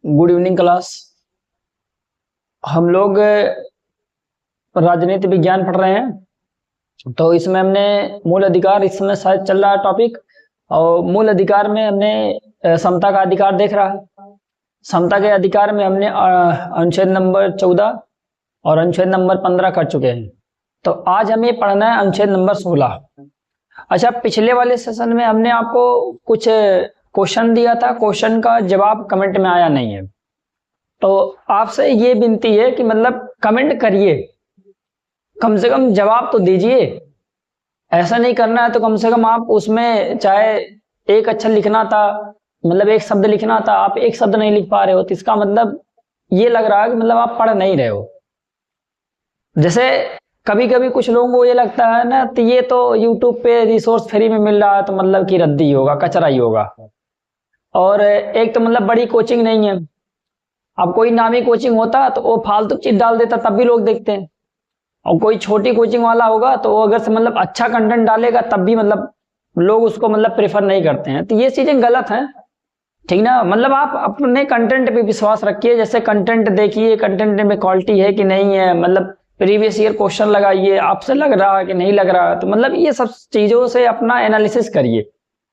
Good evening class. हम लोग राजनीति विज्ञान पढ़ रहे हैं। तो इसमें हमने मूल अधिकार, इस समय शायद चल रहा है टॉपिक, और मूल अधिकार में हमने समता का अधिकार देख रहा है। समता के अधिकार में हमने अनुच्छेद नंबर 14 और अनुच्छेद नंबर 15 कर चुके हैं। तो आज हमें पढ़ना है अनुच्छेद नंबर 16। अच्छा, पिछले वाले सेशन में हमने आपको कुछ क्वेश्चन दिया था, क्वेश्चन का जवाब कमेंट में आया नहीं है। तो आपसे ये विनती है कि मतलब कमेंट करिए, कम से कम जवाब तो दीजिए। ऐसा नहीं करना है तो कम से कम आप उसमें चाहे एक अक्षर लिखना था, मतलब एक शब्द लिखना था, आप एक शब्द नहीं लिख पा रहे हो तो इसका मतलब ये लग रहा है कि मतलब आप पढ़ नहीं रहे हो। जैसे कभी कभी कुछ लोगों को ये लगता है ना, तो ये तो YouTube पे रिसोर्स फ्री में मिल रहा है तो मतलब कि रद्दी होगा, कचरा ही होगा। और एक तो मतलब बड़ी कोचिंग नहीं है। अब कोई नामी कोचिंग होता तो वो फालतू चीज डाल देता तब भी लोग देखते हैं, और कोई छोटी कोचिंग वाला होगा तो वो अगर से मतलब अच्छा कंटेंट डालेगा तब भी मतलब लोग उसको मतलब प्रेफर नहीं करते हैं। तो ये चीजें गलत हैं, ठीक ना। मतलब आप अपने कंटेंट पे विश्वास रखिए। जैसे कंटेंट देखिए, कंटेंट में क्वालिटी है कि नहीं है, मतलब प्रीवियस ईयर क्वेश्चन लगाइए, आपसे लग रहा है कि नहीं लग रहा है, तो मतलब ये सब चीजों से अपना एनालिसिस करिए।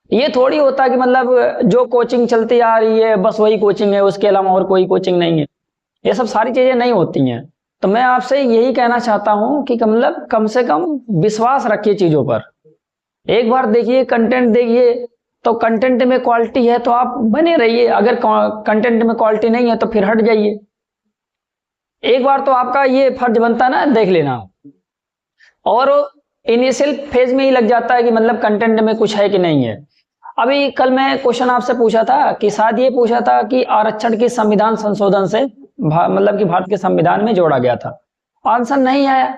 ये थोड़ी होता कि मतलब जो कोचिंग चलती आ रही है बस वही कोचिंग है, उसके अलावा और कोई कोचिंग नहीं है। ये सब सारी चीजें नहीं होती हैं। तो मैं आपसे यही कहना चाहता हूं कि मतलब कम से कम विश्वास रखिए चीजों पर। एक बार देखिए, कंटेंट देखिए, तो कंटेंट में क्वालिटी है तो आप बने रहिए, अगर कंटेंट में क्वालिटी नहीं है तो फिर हट जाइए। एक बार तो आपका ये फर्ज बनता है ना देख लेना, और इनिशियल फेज में ही लग जाता है कि मतलब कंटेंट में कुछ है कि नहीं है। अभी कल मैं क्वेश्चन आपसे पूछा था कि शायद ये पूछा था कि आरक्षण की संविधान संशोधन से मतलब कि भारत के संविधान में जोड़ा गया था, आंसर नहीं आया,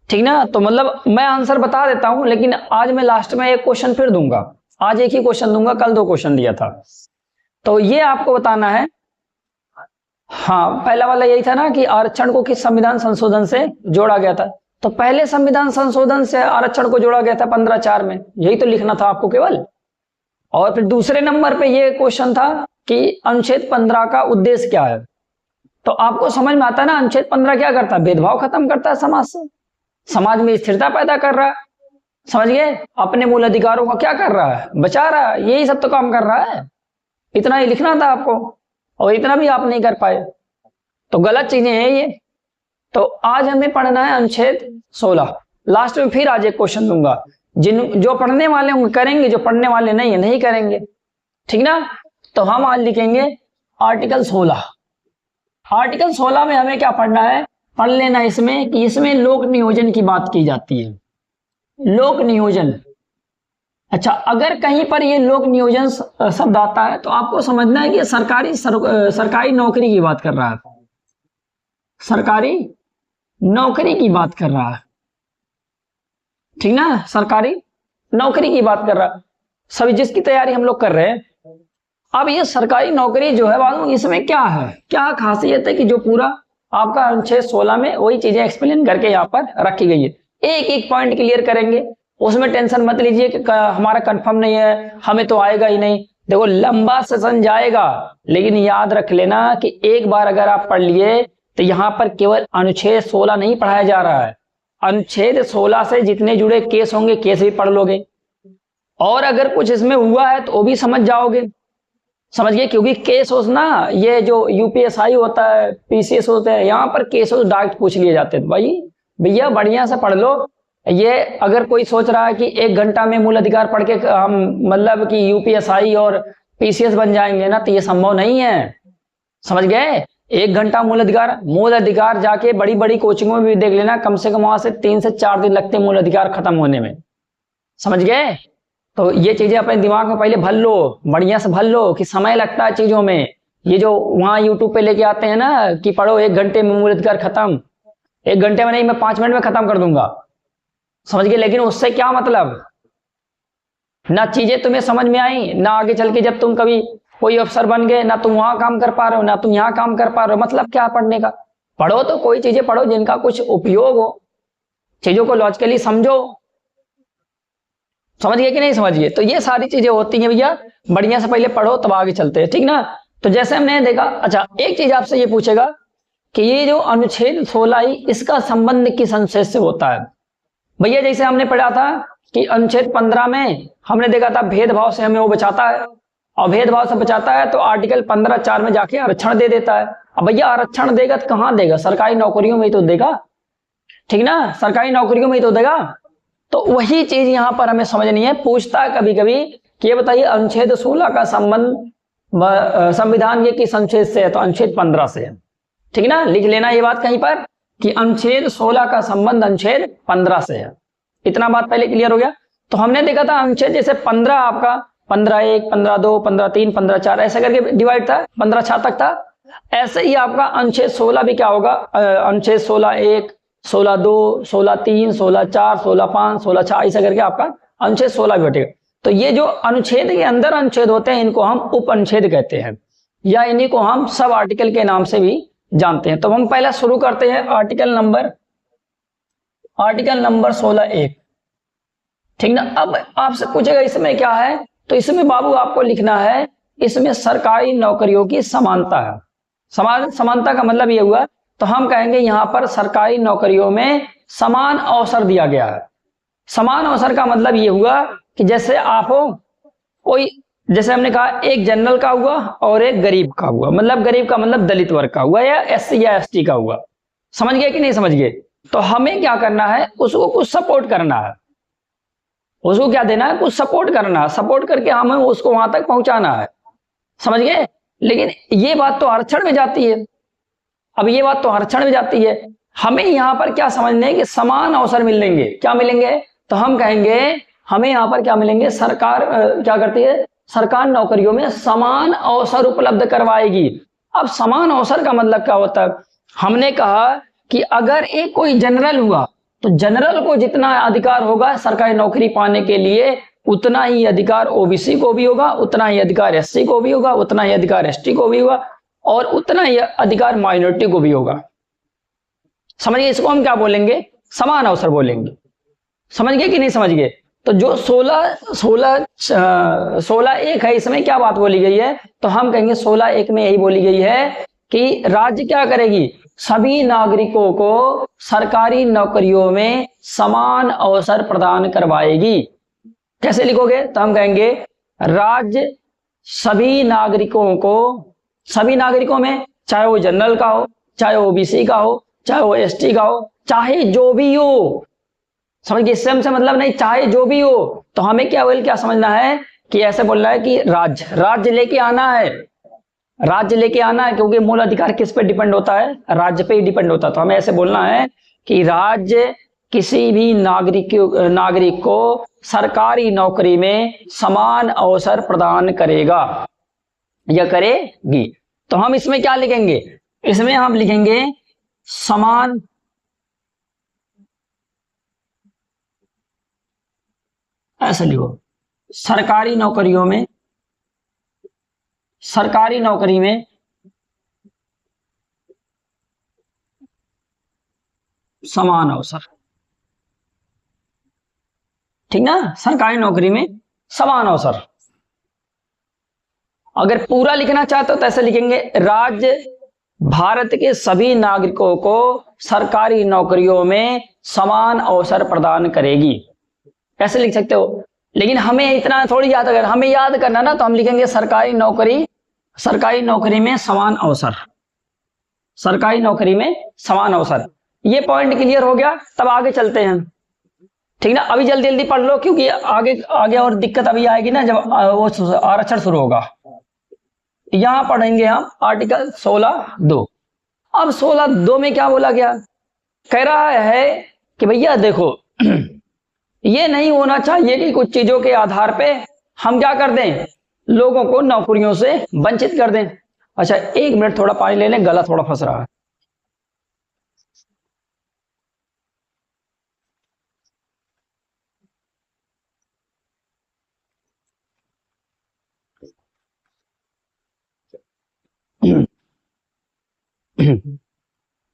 ठीक ना। तो मतलब मैं आंसर बता देता हूं, लेकिन आज मैं लास्ट में एक क्वेश्चन फिर दूंगा। आज एक ही क्वेश्चन दूंगा, कल 2 क्वेश्चन दिया था। तो ये आपको बताना है। हाँ, पहला वाला यही था ना कि आरक्षण को किस संविधान संशोधन से जोड़ा गया था। तो पहले संविधान संशोधन से आरक्षण को जोड़ा गया था 15(4) में, यही तो लिखना था आपको केवल। और फिर दूसरे नंबर पे ये क्वेश्चन था कि अनुच्छेद 15 का उद्देश्य क्या है। तो आपको समझ में आता है ना, अनुच्छेद 15 क्या करता है? भेदभाव खत्म करता है समाज से, समाज में स्थिरता पैदा कर रहा है, समझ गए। अपने मूल अधिकारों को क्या कर रहा है? बचा रहा है, यही सब तो काम कर रहा है। इतना ही लिखना था आपको, और इतना भी आप नहीं कर पाए, तो गलत चीजें हैं ये। तो आज हमें पढ़ना है अनुच्छेद 16। लास्ट में फिर आज एक क्वेश्चन दूंगा, जो पढ़ने वाले होंगे करेंगे, जो पढ़ने वाले नहीं है नहीं करेंगे, ठीक ना। तो हम आज लिखेंगे आर्टिकल 16। आर्टिकल 16 में हमें क्या पढ़ना है? पढ़ लेना इसमें कि इसमें लोक नियोजन की बात की जाती है। लोक नियोजन, अच्छा, अगर कहीं पर ये लोक नियोजन शब्द आता है तो आपको समझना है कि सरकारी नौकरी की बात कर रहा है, सरकारी नौकरी की बात कर रहा है, ठीक ना। सरकारी नौकरी की बात कर रहा है, सभी जिसकी तैयारी हम लोग कर रहे हैं। अब ये सरकारी नौकरी जो है मालूम इसमें क्या है, क्या खासियत है कि जो पूरा आपका अनुच्छेद 16 में वही चीजें एक्सप्लेन करके यहाँ पर रखी गई है। एक एक पॉइंट क्लियर करेंगे, उसमें टेंशन मत लीजिए कि हमारा कंफर्म नहीं है, हमें तो आएगा ही नहीं। देखो, लंबा सेशन जाएगा, लेकिन याद रख लेना कि एक बार अगर आप पढ़ लिए तो यहाँ पर केवल अनुच्छेद 16 नहीं पढ़ाया जा रहा है, अनुच्छेद 16 से जितने जुड़े केस होंगे केस भी पढ़ लोगे, और अगर कुछ इसमें हुआ है तो वो भी समझ जाओगे, समझ गए। क्योंकि केस ना, ये जो यूपीएसआई होता है, पीसीएस होते हैं, यहाँ पर केस डायरेक्ट पूछ लिए जाते हैं। भाई भैया बढ़िया से पढ़ लो। ये अगर कोई सोच रहा है कि 1 घंटा में मूल अधिकार पढ़ के हम मतलब कि यूपीएसआई और पीसीएस बन जाएंगे ना, तो ये संभव नहीं है, समझ गए। 1 घंटा मूल अधिकार जाके बड़ी बड़ी कोचिंगों में भी देख लेना, कम से कम वहां से 3 से 4 दिन लगते मूल अधिकार खत्म होने में, समझ गए। तो ये चीजें अपने दिमाग में पहले भर लो, बढ़िया से भर लो कि समय लगता है चीजों में। ये जो वहां यूट्यूब पे लेके आते हैं ना कि पढ़ो 1 घंटे में मूल अधिकार खत्म, 1 घंटे में नहीं, मैं 5 मिनट में खत्म कर दूंगा, समझ गए। लेकिन उससे क्या मतलब, ना चीजें तुम्हें समझ में आई, ना आगे चल के जब तुम कभी कोई अफसर बन गए, ना तुम वहां काम कर पा रहे हो, ना तुम यहाँ काम कर पा रहे हो। मतलब क्या पढ़ने का? पढ़ो तो कोई चीजें पढ़ो जिनका कुछ उपयोग हो, चीजों को लॉजिकली समझो, समझिए कि नहीं समझिए। तो ये सारी चीजें होती हैं भैया, बढ़िया से पहले पढ़ो तब आगे चलते हैं, ठीक ना। तो जैसे हमने देखा, अच्छा एक चीज आपसे ये पूछेगा कि ये जो अनुच्छेद 16 इसका संबंध किस अनुच्छेद से होता है। भैया जैसे हमने पढ़ा था कि अनुच्छेद 15 में हमने देखा था भेदभाव से हमें वो बचाता है, और भेदभाव से बचाता है तो आर्टिकल 15(4) में जाके आरक्षण दे देता है। अब भैया आरक्षण देगा तो कहाँ देगा, सरकारी नौकरियों में ही तो देगा, ठीक ना, सरकारी नौकरियों में ही तो देगा। तो वही चीज यहाँ पर हमें समझनी है। पूछता है कभी कभी कि ये बताइए अनुच्छेद 16 का संबंध संविधान के किस अनुच्छेद से है, तो अनुच्छेद 15 से है, ठीक ना। लिख लेना ये बात कहीं पर कि अनुच्छेद 16 का संबंध अनुच्छेद 15 से है। इतना बात पहले क्लियर हो गया। तो हमने देखा था अनुच्छेद जैसे 15 आपका 15(1), 15(2), 15(3), 15(4) ऐसे करके डिवाइड था, 15(6) तक था। ऐसे ही आपका अनुच्छेद 16 भी क्या होगा, अनुच्छेद 16(1), 16(2), 16(3), 16(4), 16(5), 16(6) ऐसा करके आपका अनुच्छेद 16 भी बटेगा। तो ये जो अनुच्छेद के अंदर अनुच्छेद होते हैं इनको हम उप अनुच्छेद कहते हैं, या इन्हीं को हम सब आर्टिकल के नाम से भी जानते हैं। तो हम पहला शुरू करते हैं आर्टिकल नंबर 16(1), ठीक ना। अब आपसे पूछेगा इसमें क्या है, तो इसमें बाबू आपको लिखना है, इसमें सरकारी नौकरियों की समानता है। समानता का मतलब ये हुआ, तो हम कहेंगे यहां पर सरकारी नौकरियों में समान अवसर दिया गया है। समान अवसर का मतलब ये हुआ कि जैसे आप हो कोई, जैसे हमने कहा एक जनरल का हुआ और एक गरीब का हुआ, मतलब गरीब का मतलब दलित वर्ग का हुआ या एससी या एसटी का हुआ, समझ गए कि नहीं समझ गए। तो हमें क्या करना है, उसको कुछ सपोर्ट करना है, उसको क्या देना है, कुछ सपोर्ट करना है, सपोर्ट करके हमें उसको वहां तक पहुंचाना है, समझ गए। लेकिन ये बात तो आरक्षण में जाती है। अब ये बात तो आरक्षण में जाती है, हमें यहाँ पर क्या समझना है कि समान अवसर मिलेंगे। क्या मिलेंगे, तो हम कहेंगे हमें यहाँ पर क्या मिलेंगे, सरकार क्या करती है, सरकार नौकरियों में समान अवसर उपलब्ध करवाएगी। अब समान अवसर का मतलब क्या होता है, हमने कहा कि अगर एक कोई जनरल हुआ तो जनरल को जितना अधिकार होगा सरकारी नौकरी पाने के लिए, उतना ही अधिकार ओबीसी को भी होगा, उतना ही अधिकार एससी को भी होगा, उतना ही अधिकार एसटी को भी होगा, और उतना ही अधिकार माइनॉरिटी को भी होगा। समझिए, इसको हम क्या बोलेंगे, समान अवसर बोलेंगे। समझ गए कि नहीं समझ गए। तो जो 16(1) है, इसमें क्या बात बोली गई है, तो हम कहेंगे 16(1) में यही बोली गई है कि राज्य क्या करेगी, सभी नागरिकों को सरकारी नौकरियों में समान अवसर प्रदान करवाएगी। कैसे लिखोगे, तो हम कहेंगे राज्य सभी नागरिकों को, सभी नागरिकों में, चाहे वो जनरल का हो, चाहे वो ओबीसी का हो, चाहे वो एसटी का हो, चाहे जो भी हो, समझ गए, इससे मतलब नहीं, चाहे जो भी हो। तो हमें क्या समझना है कि ऐसे बोल रहा है कि राज्य लेके आना है, राज्य लेके आना है, क्योंकि मूल अधिकार किस पे डिपेंड होता है, राज्य पे ही डिपेंड होता है। तो हमें ऐसे बोलना है कि राज्य किसी भी नागरिक को सरकारी नौकरी में समान अवसर प्रदान करेगा या करेगी। तो हम इसमें क्या लिखेंगे, इसमें हम लिखेंगे समान ऐसे लिखो, सरकारी नौकरी में समान अवसर, ठीक ना, सरकारी नौकरी में समान अवसर। अगर पूरा लिखना चाहते हो तो ऐसे लिखेंगे, राज्य भारत के सभी नागरिकों को सरकारी नौकरियों में समान अवसर प्रदान करेगी, कैसे लिख सकते हो। लेकिन हमें इतना थोड़ी याद, अगर हमें याद करना ना तो हम लिखेंगे सरकारी नौकरी में समान अवसर, सरकारी नौकरी में समान अवसर। ये पॉइंट क्लियर हो गया, तब आगे चलते हैं, ठीक ना। अभी जल्दी जल्दी पढ़ लो, क्योंकि आगे और दिक्कत अभी आएगी ना जब वो आरक्षण शुरू होगा। यहां पढ़ेंगे हम आर्टिकल 16(2). अब 16(2) में क्या बोला गया, कह रहा है कि भैया देखो ये नहीं होना चाहिए कि कुछ चीजों के आधार पे हम क्या कर दें, लोगों को नौकरियों से वंचित कर दें। अच्छा 1 मिनट, थोड़ा पानी ले लें, गला थोड़ा फंस रहा है।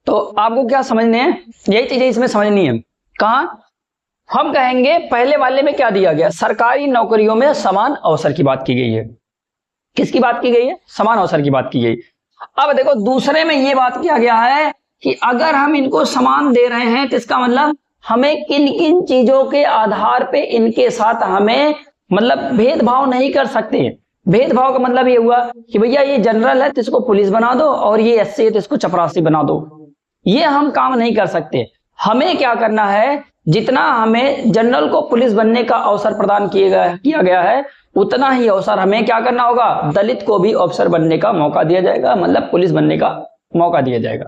तो आपको क्या समझने हैं, यही चीजें इसमें समझनी है। कहा हम कहेंगे पहले वाले में क्या दिया गया, सरकारी नौकरियों में समान अवसर की बात की गई है, किसकी बात की गई है? समान अवसर की बात की गई। अब देखो दूसरे में ये बात किया गया है कि अगर हम इनको समान दे रहे हैं तो इसका मतलब हमें किन किन चीजों के आधार पे इनके साथ हमें मतलब भेदभाव नहीं कर सकते। भेदभाव का मतलब ये हुआ कि भैया ये जनरल है तो इसको पुलिस बना दो और ये एससी है तो इसको चपरासी बना दो। ये हम काम नहीं कर सकते। हमें क्या करना है, जितना हमें जनरल को पुलिस बनने का अवसर प्रदान किया गया है उतना ही अवसर हमें क्या करना होगा, दलित को भी अफसर बनने का मौका दिया जाएगा, मतलब पुलिस बनने का मौका दिया जाएगा।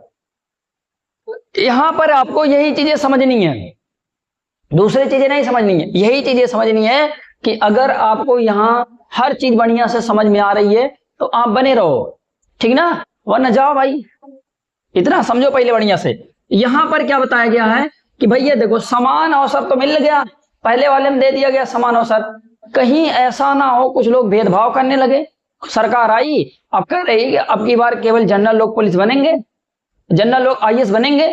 यहां पर आपको यही चीजें समझनी है, दूसरी चीजें नहीं समझनी है, यही चीजें समझनी है कि अगर आपको यहां हर चीज बढ़िया से समझ में आ रही है तो आप बने रहो, ठीक ना, वरना जाओ भाई। इतना समझो पहले बढ़िया से। यहां पर क्या बताया गया है कि भैया देखो समान अवसर तो मिल गया, पहले वाले में दे दिया गया समान अवसर, कहीं ऐसा ना हो कुछ लोग भेदभाव करने लगे। सरकार आई अब कह रही अब की बार केवल जनरल लोग पुलिस बनेंगे, जनरल लोग आईएएस बनेंगे,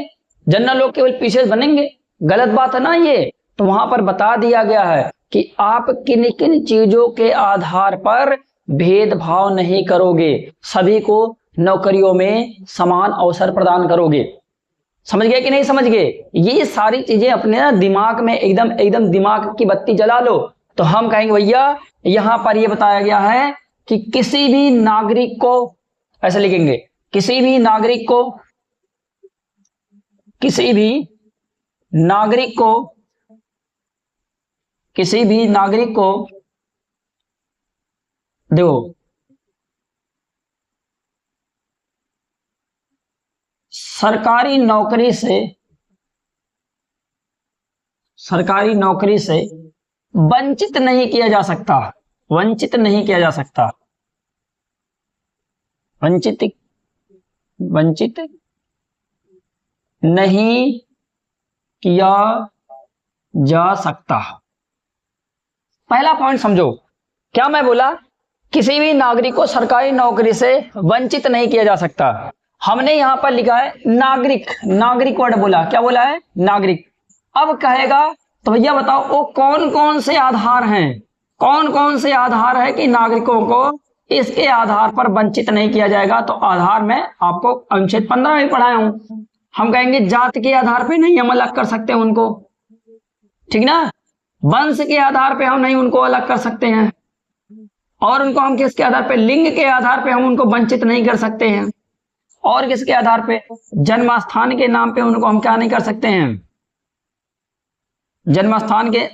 जनरल लोग केवल पीसीएस बनेंगे। गलत बात है ना ये। तो वहां पर बता दिया गया है कि आप किन किन चीजों के आधार पर भेदभाव नहीं करोगे, सभी को नौकरियों में समान अवसर प्रदान करोगे। समझ गए कि नहीं समझ गए? ये सारी चीजें अपने ना दिमाग में एकदम दिमाग की बत्ती जला लो। तो हम कहेंगे भैया यहां पर ये बताया गया है कि किसी भी नागरिक को, ऐसे लिखेंगे, किसी भी नागरिक को देखो सरकारी नौकरी से वंचित नहीं किया जा सकता, वंचित नहीं किया जा सकता, वंचित नहीं किया जा सकता। पहला पॉइंट समझो, क्या मैं बोला? किसी भी नागरिक को सरकारी नौकरी से वंचित नहीं किया जा सकता। हमने यहां पर लिखा है नागरिक, नागरिक वर्ड बोला, क्या बोला है? नागरिक। अब कहेगा तो भैया बताओ वो कौन कौन से आधार हैं, कौन कौन से आधार है कि नागरिकों को इसके आधार पर वंचित नहीं किया जाएगा? तो आधार में आपको अनुच्छेद 15 में पढ़ाया हूं। हम कहेंगे जाति के आधार पे नहीं हम अलग कर सकते उनको, ठीक ना, वंश के आधार पे हम नहीं उनको अलग कर सकते हैं, और उनको हम किसके आधार पे, लिंग के आधार पे हम उनको वंचित नहीं कर सकते हैं, और किसके आधार पे, जन्म स्थान के नाम पे उनको हम क्या नहीं कर सकते हैं, जन्म स्थान के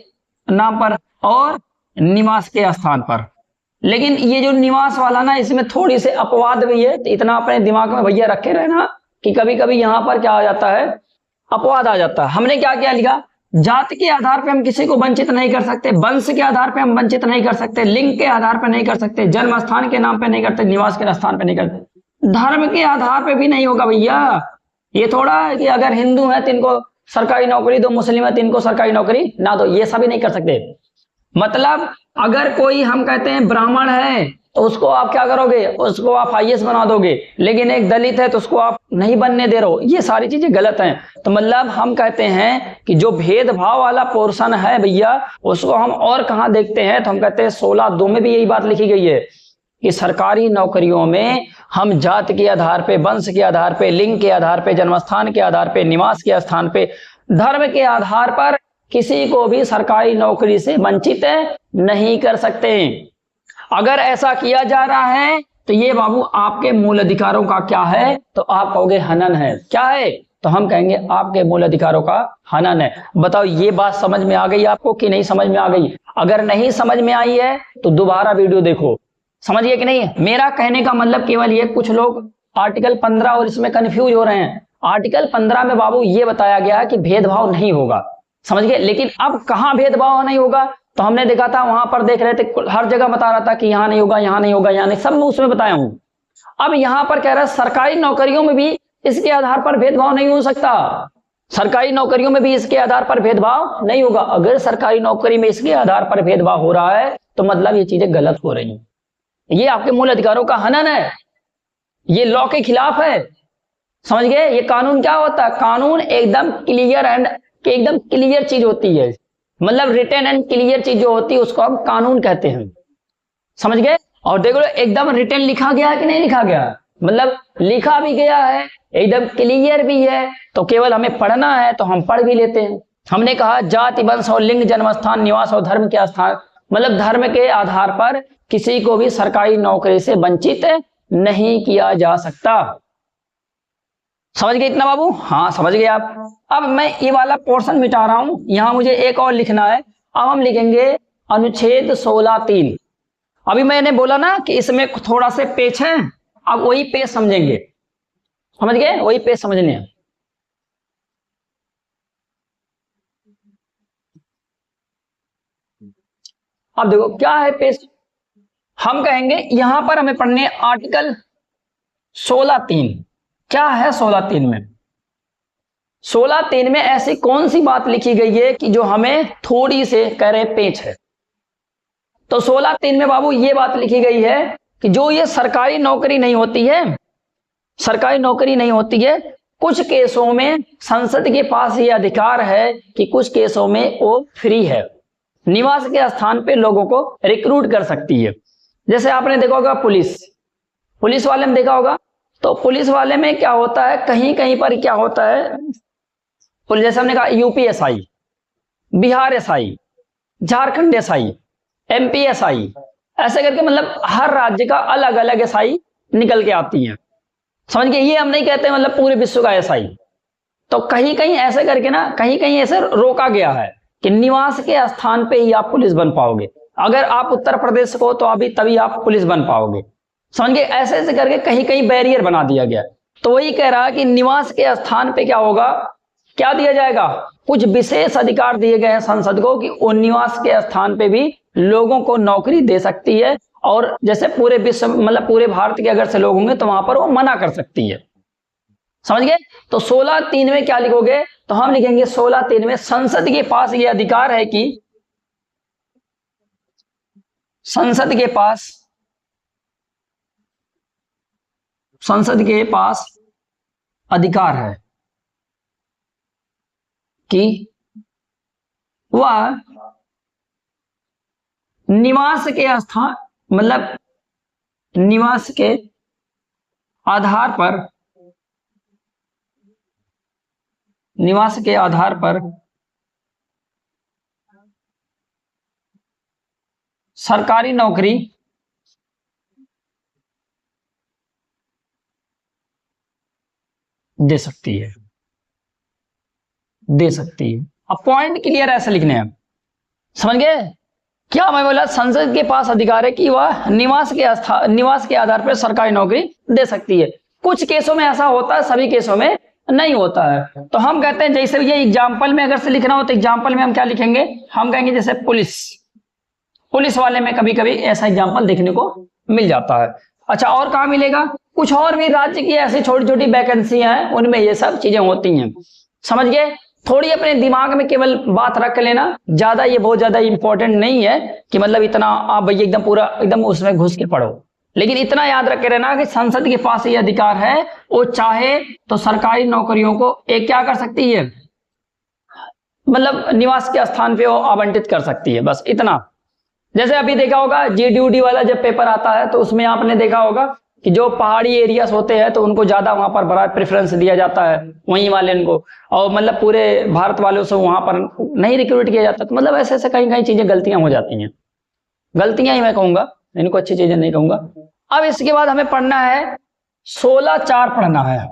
नाम पर और निवास के स्थान पर। लेकिन ये जो निवास वाला ना इसमें थोड़ी से अपवाद भी है, तो इतना अपने दिमाग में भैया रखे रहना कि कभी कभी यहां पर क्या आ जाता है, अपवाद आ जाता है। हमने क्या क्या लिखा, जाति के आधार पे हम किसी को वंचित नहीं कर सकते, वंश के आधार पे हम वंचित नहीं कर सकते, लिंग के आधार पे नहीं कर सकते, जन्म स्थान के नाम पे नहीं करते, निवास के स्थान पे नहीं करते, धर्म के आधार पे भी नहीं होगा भैया। ये थोड़ा है कि अगर हिंदू है तो इनको सरकारी नौकरी दो, मुस्लिम है तो इनको सरकारी नौकरी ना दो, ये सभी नहीं कर सकते। मतलब अगर कोई हम कहते हैं ब्राह्मण है तो उसको आप क्या करोगे, उसको आप आईएएस बना दोगे, लेकिन एक दलित है तो उसको आप नहीं बनने दे रहे हो, ये सारी चीजें गलत हैं। तो मतलब हम कहते हैं कि जो भेदभाव वाला पोर्शन है भैया उसको हम और कहाँ देखते हैं, तो हम कहते हैं 16(2) में भी यही बात लिखी गई है कि सरकारी नौकरियों में हम जाति के आधार पे, वंश के आधार पे, लिंग के आधार पे, जन्मस्थान के आधार पे, निवास के स्थान पे, धर्म के आधार पर किसी को भी सरकारी नौकरी से वंचित नहीं कर सकते। अगर ऐसा किया जा रहा है तो ये बाबू आपके मूल अधिकारों का क्या है, तो आप कहोगे हनन है। क्या है? तो हम कहेंगे आपके मूल अधिकारों का हनन है। बताओ ये बात समझ में आ गई आपको कि नहीं समझ में आ गई? अगर नहीं समझ में आई है तो दोबारा वीडियो देखो, समझ गए कि नहीं? मेरा कहने का मतलब केवल ये, कुछ लोग आर्टिकल 15 और इसमें कंफ्यूज हो रहे हैं। आर्टिकल 15 में बाबू ये बताया गया है कि भेदभाव नहीं होगा, समझ गए, लेकिन अब कहां भेदभाव नहीं होगा, तो हमने देखा था वहां पर देख रहे थे हर जगह बता रहा था कि यहां नहीं होगा, यहां नहीं होगा, यहां नहीं, सब मैं उसमें बताया हूं। अब यहां पर कह रहा है सरकारी नौकरियों में भी इसके आधार पर भेदभाव नहीं हो सकता, सरकारी नौकरियों में भी इसके आधार पर भेदभाव नहीं होगा। अगर सरकारी नौकरी में इसके आधार पर भेदभाव हो रहा है तो मतलब ये चीजें गलत हो रही हैं, ये आपके मूल अधिकारों का हनन है, ये लॉ के खिलाफ है, समझ गए? ये कानून क्या होता है, कानून एकदम क्लियर चीज होती है, मतलब रिटन एंड क्लियर चीज जो होती है उसको हम कानून कहते हैं, समझ गए? और देख लो एकदम रिटर्न लिखा गया है कि नहीं लिखा गया, मतलब लिखा भी गया है, एकदम क्लियर भी है, तो केवल हमें पढ़ना है तो हम पढ़ भी लेते हैं। हमने कहा जाति वंश और लिंग जन्म स्थान निवास और धर्म के स्थान, मतलब धर्म के आधार पर किसी को भी सरकारी नौकरी से वंचित नहीं किया जा सकता। समझ गए इतना बाबू? हाँ समझ गए आप। अब मैं ये वाला पोर्शन मिटा रहा हूं, यहां मुझे एक और लिखना है। अब हम लिखेंगे अनुच्छेद 16(3). अभी मैंने बोला ना कि इसमें थोड़ा से पेज है, अब वही पेज समझेंगे, समझ गए? वही पेज समझने हैं। अब देखो क्या है पेज, हम कहेंगे यहां पर हमें पढ़ने आर्टिकल 16(3). क्या है 16(3) में? 16(3) में ऐसी कौन सी बात लिखी गई है कि जो हमें थोड़ी से कह रहे पेच है? तो 16(3) में बाबू ये बात लिखी गई है कि जो ये सरकारी नौकरी नहीं होती है, सरकारी नौकरी नहीं होती है, कुछ केसों में संसद के पास ये अधिकार है कि कुछ केसों में वो फ्री है, निवास के स्थान पे लोगों को रिक्रूट कर सकती है। जैसे आपने देखा होगा पुलिस वाले में देखा होगा, तो पुलिस वाले में क्या होता है, कहीं कहीं पर क्या होता है, जैसे हमने कहा UP SI, Bihar SI, Jharkhand SI, MP SI, ऐसे करके मतलब हर राज्य का अलग अलग एसआई निकल के आती हैं। समझ गए? ये हम नहीं कहते मतलब पूरे विश्व का एसआई, तो कहीं कहीं ऐसे करके ना, कहीं कहीं ऐसे रोका गया है कि निवास के स्थान पे ही आप पुलिस बन पाओगे। अगर आप उत्तर प्रदेश को तो अभी तभी आप पुलिस बन पाओगे। समझ गए? ऐसे ऐसे करके कहीं कहीं बैरियर बना दिया गया। तो वही कह रहा है कि निवास के स्थान पे क्या होगा, क्या दिया जाएगा, कुछ विशेष अधिकार दिए गए हैं संसद को कि वो निवास के स्थान पे भी लोगों को नौकरी दे सकती है, और जैसे पूरे विश्व मतलब पूरे भारत के अगर से लोग होंगे तो वहां पर वो मना कर सकती है। समझ गए? तो 16(3) में क्या लिखोगे, तो हम लिखेंगे 16(3) में संसद के पास ये अधिकार है कि संसद के पास अधिकार है कि वह निवास के स्थान मतलब निवास के आधार पर सरकारी नौकरी दे सकती है। अब पॉइंट क्लियर ऐसे लिखने हैं, समझ गए? क्या मैं बोला, संसद के पास अधिकार है कि वह निवास के आधार पर सरकारी नौकरी दे सकती है। कुछ केसों में ऐसा होता है, सभी केसों में नहीं होता है। तो हम कहते हैं जैसे ये एग्जाम्पल में अगर से लिखना हो तो एग्जाम्पल में हम क्या लिखेंगे, हम कहेंगे जैसे पुलिस वाले में कभी कभी ऐसा एग्जाम्पल देखने को मिल जाता है। अच्छा, और कहाँ मिलेगा? कुछ और भी राज्य की ऐसी छोटी छोटी वैकेंसियां हैं, उनमें ये सब चीजें होती हैं। समझ गए? थोड़ी अपने दिमाग में केवल बात रख लेना, ज्यादा ये बहुत ज्यादा इंपॉर्टेंट नहीं है कि मतलब इतना आप भैया एकदम पूरा एकदम उसमें घुस के पढ़ो, लेकिन इतना याद रखे रहना कि संसद के पास ये अधिकार है, वो चाहे तो सरकारी नौकरियों को एक क्या कर सकती है, मतलब निवास के स्थान पे वो आवंटित कर सकती है, बस इतना। जैसे अभी देखा होगा GDUD वाला जब पेपर आता है तो उसमें आपने देखा होगा कि जो पहाड़ी एरियाज होते हैं तो उनको ज्यादा वहां पर बड़ा प्रेफरेंस दिया जाता है, वहीं वाले उनको, और मतलब पूरे भारत वालों से वहां पर नहीं रिक्रूट किया जाता। तो मतलब ऐसे ऐसे कहीं कहीं चीजें गलतियां हो जाती हैं, गलतियां ही मैं कहूंगा, इनको अच्छी चीजें नहीं कहूंगा। अब इसके बाद हमें पढ़ना है 16(4) पढ़ना है।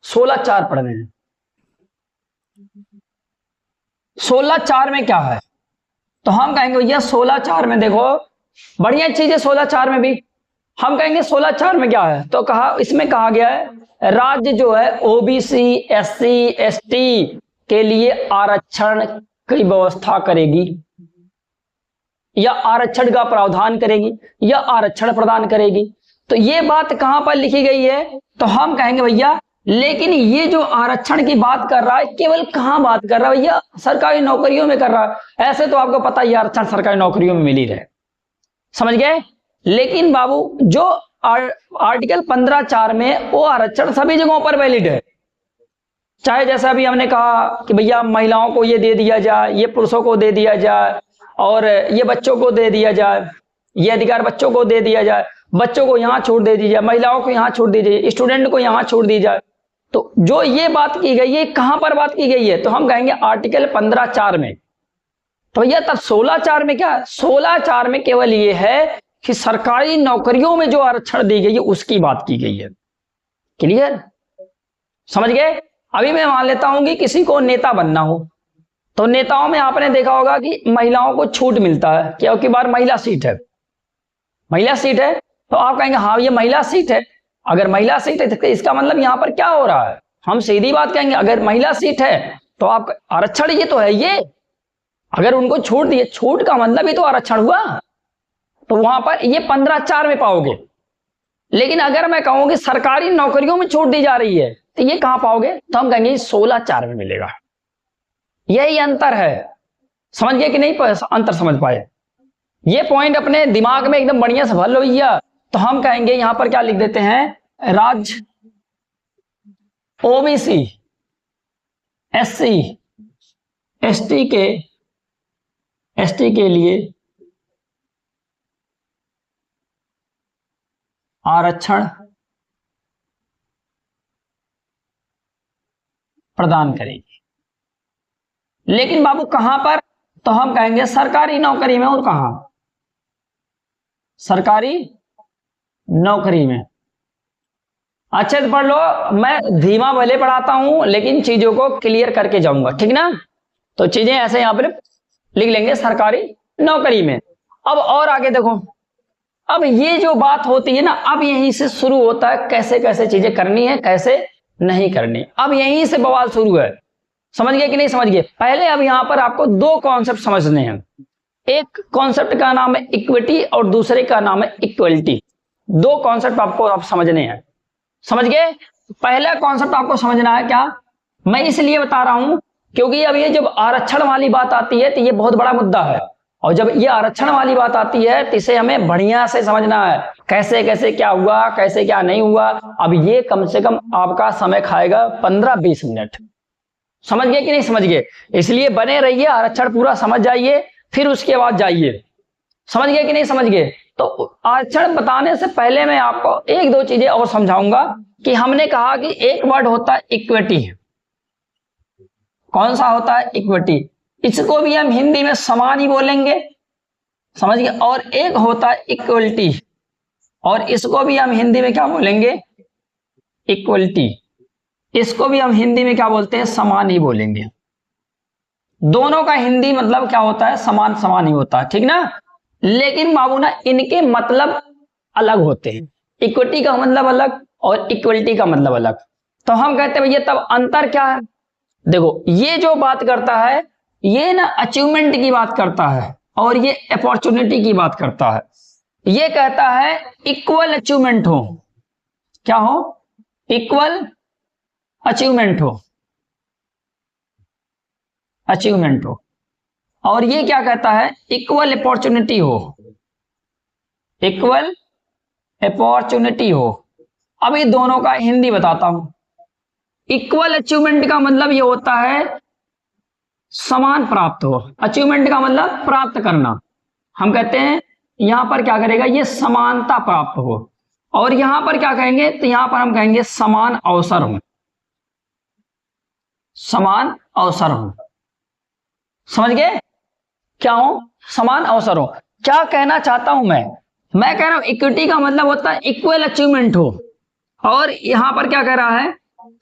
16(4) पढ़ने हैं। 16(4) में क्या है, तो हम कहेंगे भैया 16(4) में देखो बढ़िया चीज है। 16(4) में भी हम कहेंगे 16(4) में क्या है, तो इसमें कहा गया है राज्य जो है OBC SC ST के लिए आरक्षण की व्यवस्था करेगी, या आरक्षण का प्रावधान करेगी, या आरक्षण प्रदान करेगी। तो ये बात कहां पर लिखी गई है, तो हम कहेंगे भैया लेकिन ये जो आरक्षण की बात कर रहा है केवल कहां बात कर रहा है भैया, सरकारी नौकरियों में कर रहा है। ऐसे तो आपको पता ही आरक्षण सरकारी नौकरियों में मिल ही रहे, समझ गए? लेकिन बाबू जो आर्टिकल 15(4) में वो आरक्षण सभी जगहों पर वैलिड है, चाहे जैसा अभी हमने कहा कि भैया महिलाओं को ये दे दिया जाए, ये पुरुषों को दे दिया जाए, और ये बच्चों को दे दिया जाए, ये अधिकार बच्चों को दे दिया जाए, बच्चों को यहाँ छूट दे दी जाए, महिलाओं को यहाँ छूट दी जाए, स्टूडेंट को यहाँ छूट दी जाए। तो जो ये बात की गई है कहां पर बात की गई है, तो हम कहेंगे आर्टिकल 15(4) में। तो भैया तब 16(4) में क्या, 16(4) में केवल ये है कि सरकारी नौकरियों में जो आरक्षण दी गई है उसकी बात की गई है। क्लियर, समझ गए। अभी मैं मान लेता हूं कि किसी को नेता बनना हो, तो नेताओं में आपने देखा होगा कि महिलाओं को छूट मिलता है, क्योंकि बार महिला सीट है, महिला सीट है। तो आप कहेंगे हाँ ये महिला सीट है। अगर महिला सीट है तो इसका मतलब यहां पर क्या हो रहा है, हम सीधी बात कहेंगे, अगर महिला सीट है तो आप आरक्षण ये तो है, ये अगर उनको छूट दिए, छूट का मतलब ही तो आरक्षण हुआ, तो वहां पर ये 15(4) में पाओगे। लेकिन अगर मैं कहूं कि सरकारी नौकरियों में छूट दी जा रही है तो ये कहां पाओगे, तो हम कहेंगे 16(4) में मिलेगा। यही अंतर है, समझ गए कि नहीं, अंतर समझ पाए। ये पॉइंट अपने दिमाग में एकदम बढ़िया से भर लो भैया। तो हम कहेंगे यहां पर क्या लिख देते हैं, राज्य ओबीसी एससी एसटी के लिए आरक्षण प्रदान करेगी। लेकिन बाबू कहां पर, तो हम कहेंगे सरकारी नौकरी में। और कहां, सरकारी नौकरी में। अच्छे से पढ़ लो, मैं धीमा भले पढ़ाता हूं लेकिन चीजों को क्लियर करके जाऊंगा, ठीक ना। तो चीजें ऐसे यहां पर लिख लेंगे, सरकारी नौकरी में। अब और आगे देखो, अब ये जो बात होती है ना, अब यहीं से शुरू होता है कैसे कैसे चीजें करनी है, कैसे नहीं करनी। अब यहीं से बवाल शुरू है, समझ गए कि नहीं समझ गए। पहले अब यहां पर आपको दो कॉन्सेप्ट समझने हैं। एक कॉन्सेप्ट का नाम है इक्विटी और दूसरे का नाम है इक्वलिटी। दो कॉन्सेप्ट आपको आप समझने हैं, समझ गए। पहला कॉन्सेप्ट आपको समझना है क्या, मैं इसलिए बता रहा हूं क्योंकि अब ये जब आरक्षण वाली बात आती है तो ये बहुत बड़ा मुद्दा है, और जब ये आरक्षण वाली बात आती है तो इसे हमें बढ़िया से समझना है, कैसे कैसे क्या हुआ, कैसे क्या नहीं हुआ। अब ये कम से कम आपका समय खाएगा 15-20 मिनट, समझ गए कि नहीं समझ गए। इसलिए बने रहिए, आरक्षण पूरा समझ जाइए, फिर उसके बाद जाइए, समझ गए कि नहीं समझ गए। तो आरक्षण बताने से पहले मैं आपको एक दो चीजें और समझाऊंगा कि हमने कहा कि एक वर्ड होता है इक्विटी। कौन सा होता है, इक्विटी। इसको भी हम हिंदी में समान ही बोलेंगे, समझ गए। और एक होता है इक्वलिटी, और इसको भी हम हिंदी में क्या बोलेंगे, इक्वलिटी। इसको भी हम हिंदी में क्या बोलते हैं, समान ही बोलेंगे। दोनों का हिंदी मतलब क्या होता है, समान समान ही होता है, ठीक ना। लेकिन बाबू ना इनके मतलब अलग होते हैं, इक्विटी का मतलब अलग और इक्वलिटी का मतलब अलग। तो हम कहते हैं भैया तब अंतर क्या है। देखो ये जो बात करता है ये ना अचीवमेंट की बात करता है, और ये अपॉर्चुनिटी की बात करता है। ये कहता है इक्वल अचीवमेंट हो, क्या हो, इक्वल अचीवमेंट हो, अचीवमेंट हो। और ये क्या कहता है, इक्वल अपॉर्चुनिटी हो, इक्वल अपॉर्चुनिटी हो। अब ये दोनों का हिंदी बताता हूं। इक्वल अचीवमेंट का मतलब ये होता है समान प्राप्त हो, अचीवमेंट का मतलब प्राप्त करना। हम कहते हैं यहां पर क्या करेगा, ये समानता प्राप्त हो। और यहां पर क्या कहेंगे, तो यहां पर हम कहेंगे समान अवसर हो, समान अवसर हो, समझ गए क्या हो, समान अवसर हो। क्या कहना चाहता हूं मैं कह रहा हूं इक्विटी का मतलब होता है इक्वल अचीवमेंट हो, और यहां पर क्या कह रहा है,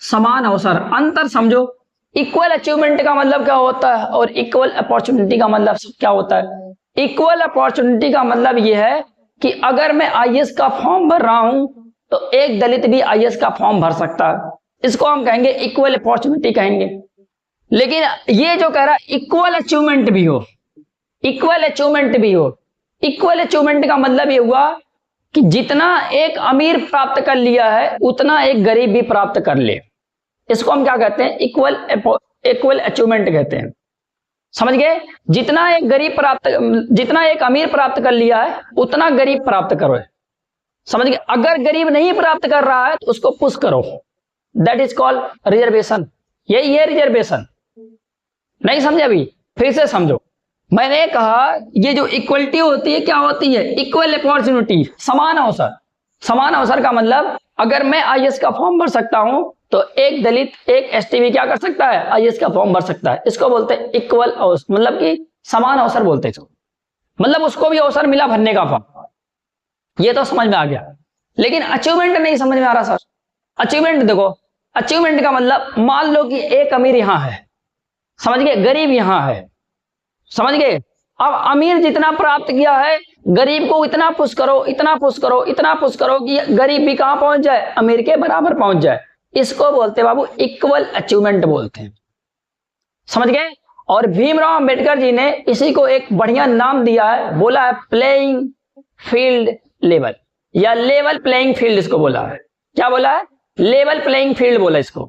समान अवसर। अंतर समझो, इक्वल अचीवमेंट का मतलब क्या होता है और इक्वल अपॉर्चुनिटी का मतलब क्या होता है। इक्वल अपॉर्चुनिटी का मतलब यह है कि अगर मैं आईएएस का फॉर्म भर रहा हूं तो एक दलित भी आईएएस का फॉर्म भर सकता है, इसको हम कहेंगे इक्वल अपॉर्चुनिटी कहेंगे। लेकिन ये जो कह रहा है इक्वल अचीवमेंट भी हो, इक्वल अचीवमेंट भी हो। इक्वल अचीवमेंट का मतलब ये हुआ कि जितना एक अमीर प्राप्त कर लिया है उतना एक गरीब भी प्राप्त कर ले, इसको हम क्या कहते हैं, इक्वल अचीवमेंट कहते हैं, समझ गए। जितना एक अमीर प्राप्त कर लिया है उतना गरीब प्राप्त करो, समझ गए। अगर गरीब नहीं प्राप्त कर रहा है तो उसको पुश करो, दैट इज कॉल्ड रिजर्वेशन, यही है रिजर्वेशन। नहीं समझे? अभी फिर से समझो। मैंने कहा ये जो इक्वलिटी होती है क्या होती है? इक्वल अपॉर्चुनिटी, समान अवसर। समान अवसर का मतलब अगर मैं आईएएस का फॉर्म भर सकता हूं तो एक दलित एक एसटी भी क्या कर सकता है? आईएएस का फॉर्म भर सकता है। इसको बोलते हैं इक्वल अवसर, मतलब कि समान अवसर बोलते हैं इसको। मतलब उसको भी अवसर मिला भरने का फॉर्म। ये तो समझ में आ गया, लेकिन अचीवमेंट नहीं समझ में आ रहा सर। अचीवमेंट देखो, अचीवमेंट का मतलब मान लो कि एक अमीर यहां है, समझ गए, गरीब यहां है, समझ गए। अब अमीर जितना प्राप्त किया है, गरीब को इतना पुश करो, इतना पुश करो, इतना पुश करो कि गरीब भी कहां पहुंच जाए? अमीर के बराबर पहुंच जाए। इसको बोलते हैं बाबू इक्वल अचीवमेंट बोलते हैं, समझ गए। और भीमराव अंबेडकर जी ने इसी को एक बढ़िया नाम दिया है, बोला है प्लेइंग फील्ड लेवल, या लेवल प्लेइंग फील्ड इसको बोला है। क्या बोला है? लेवल प्लेइंग फील्ड बोला इसको।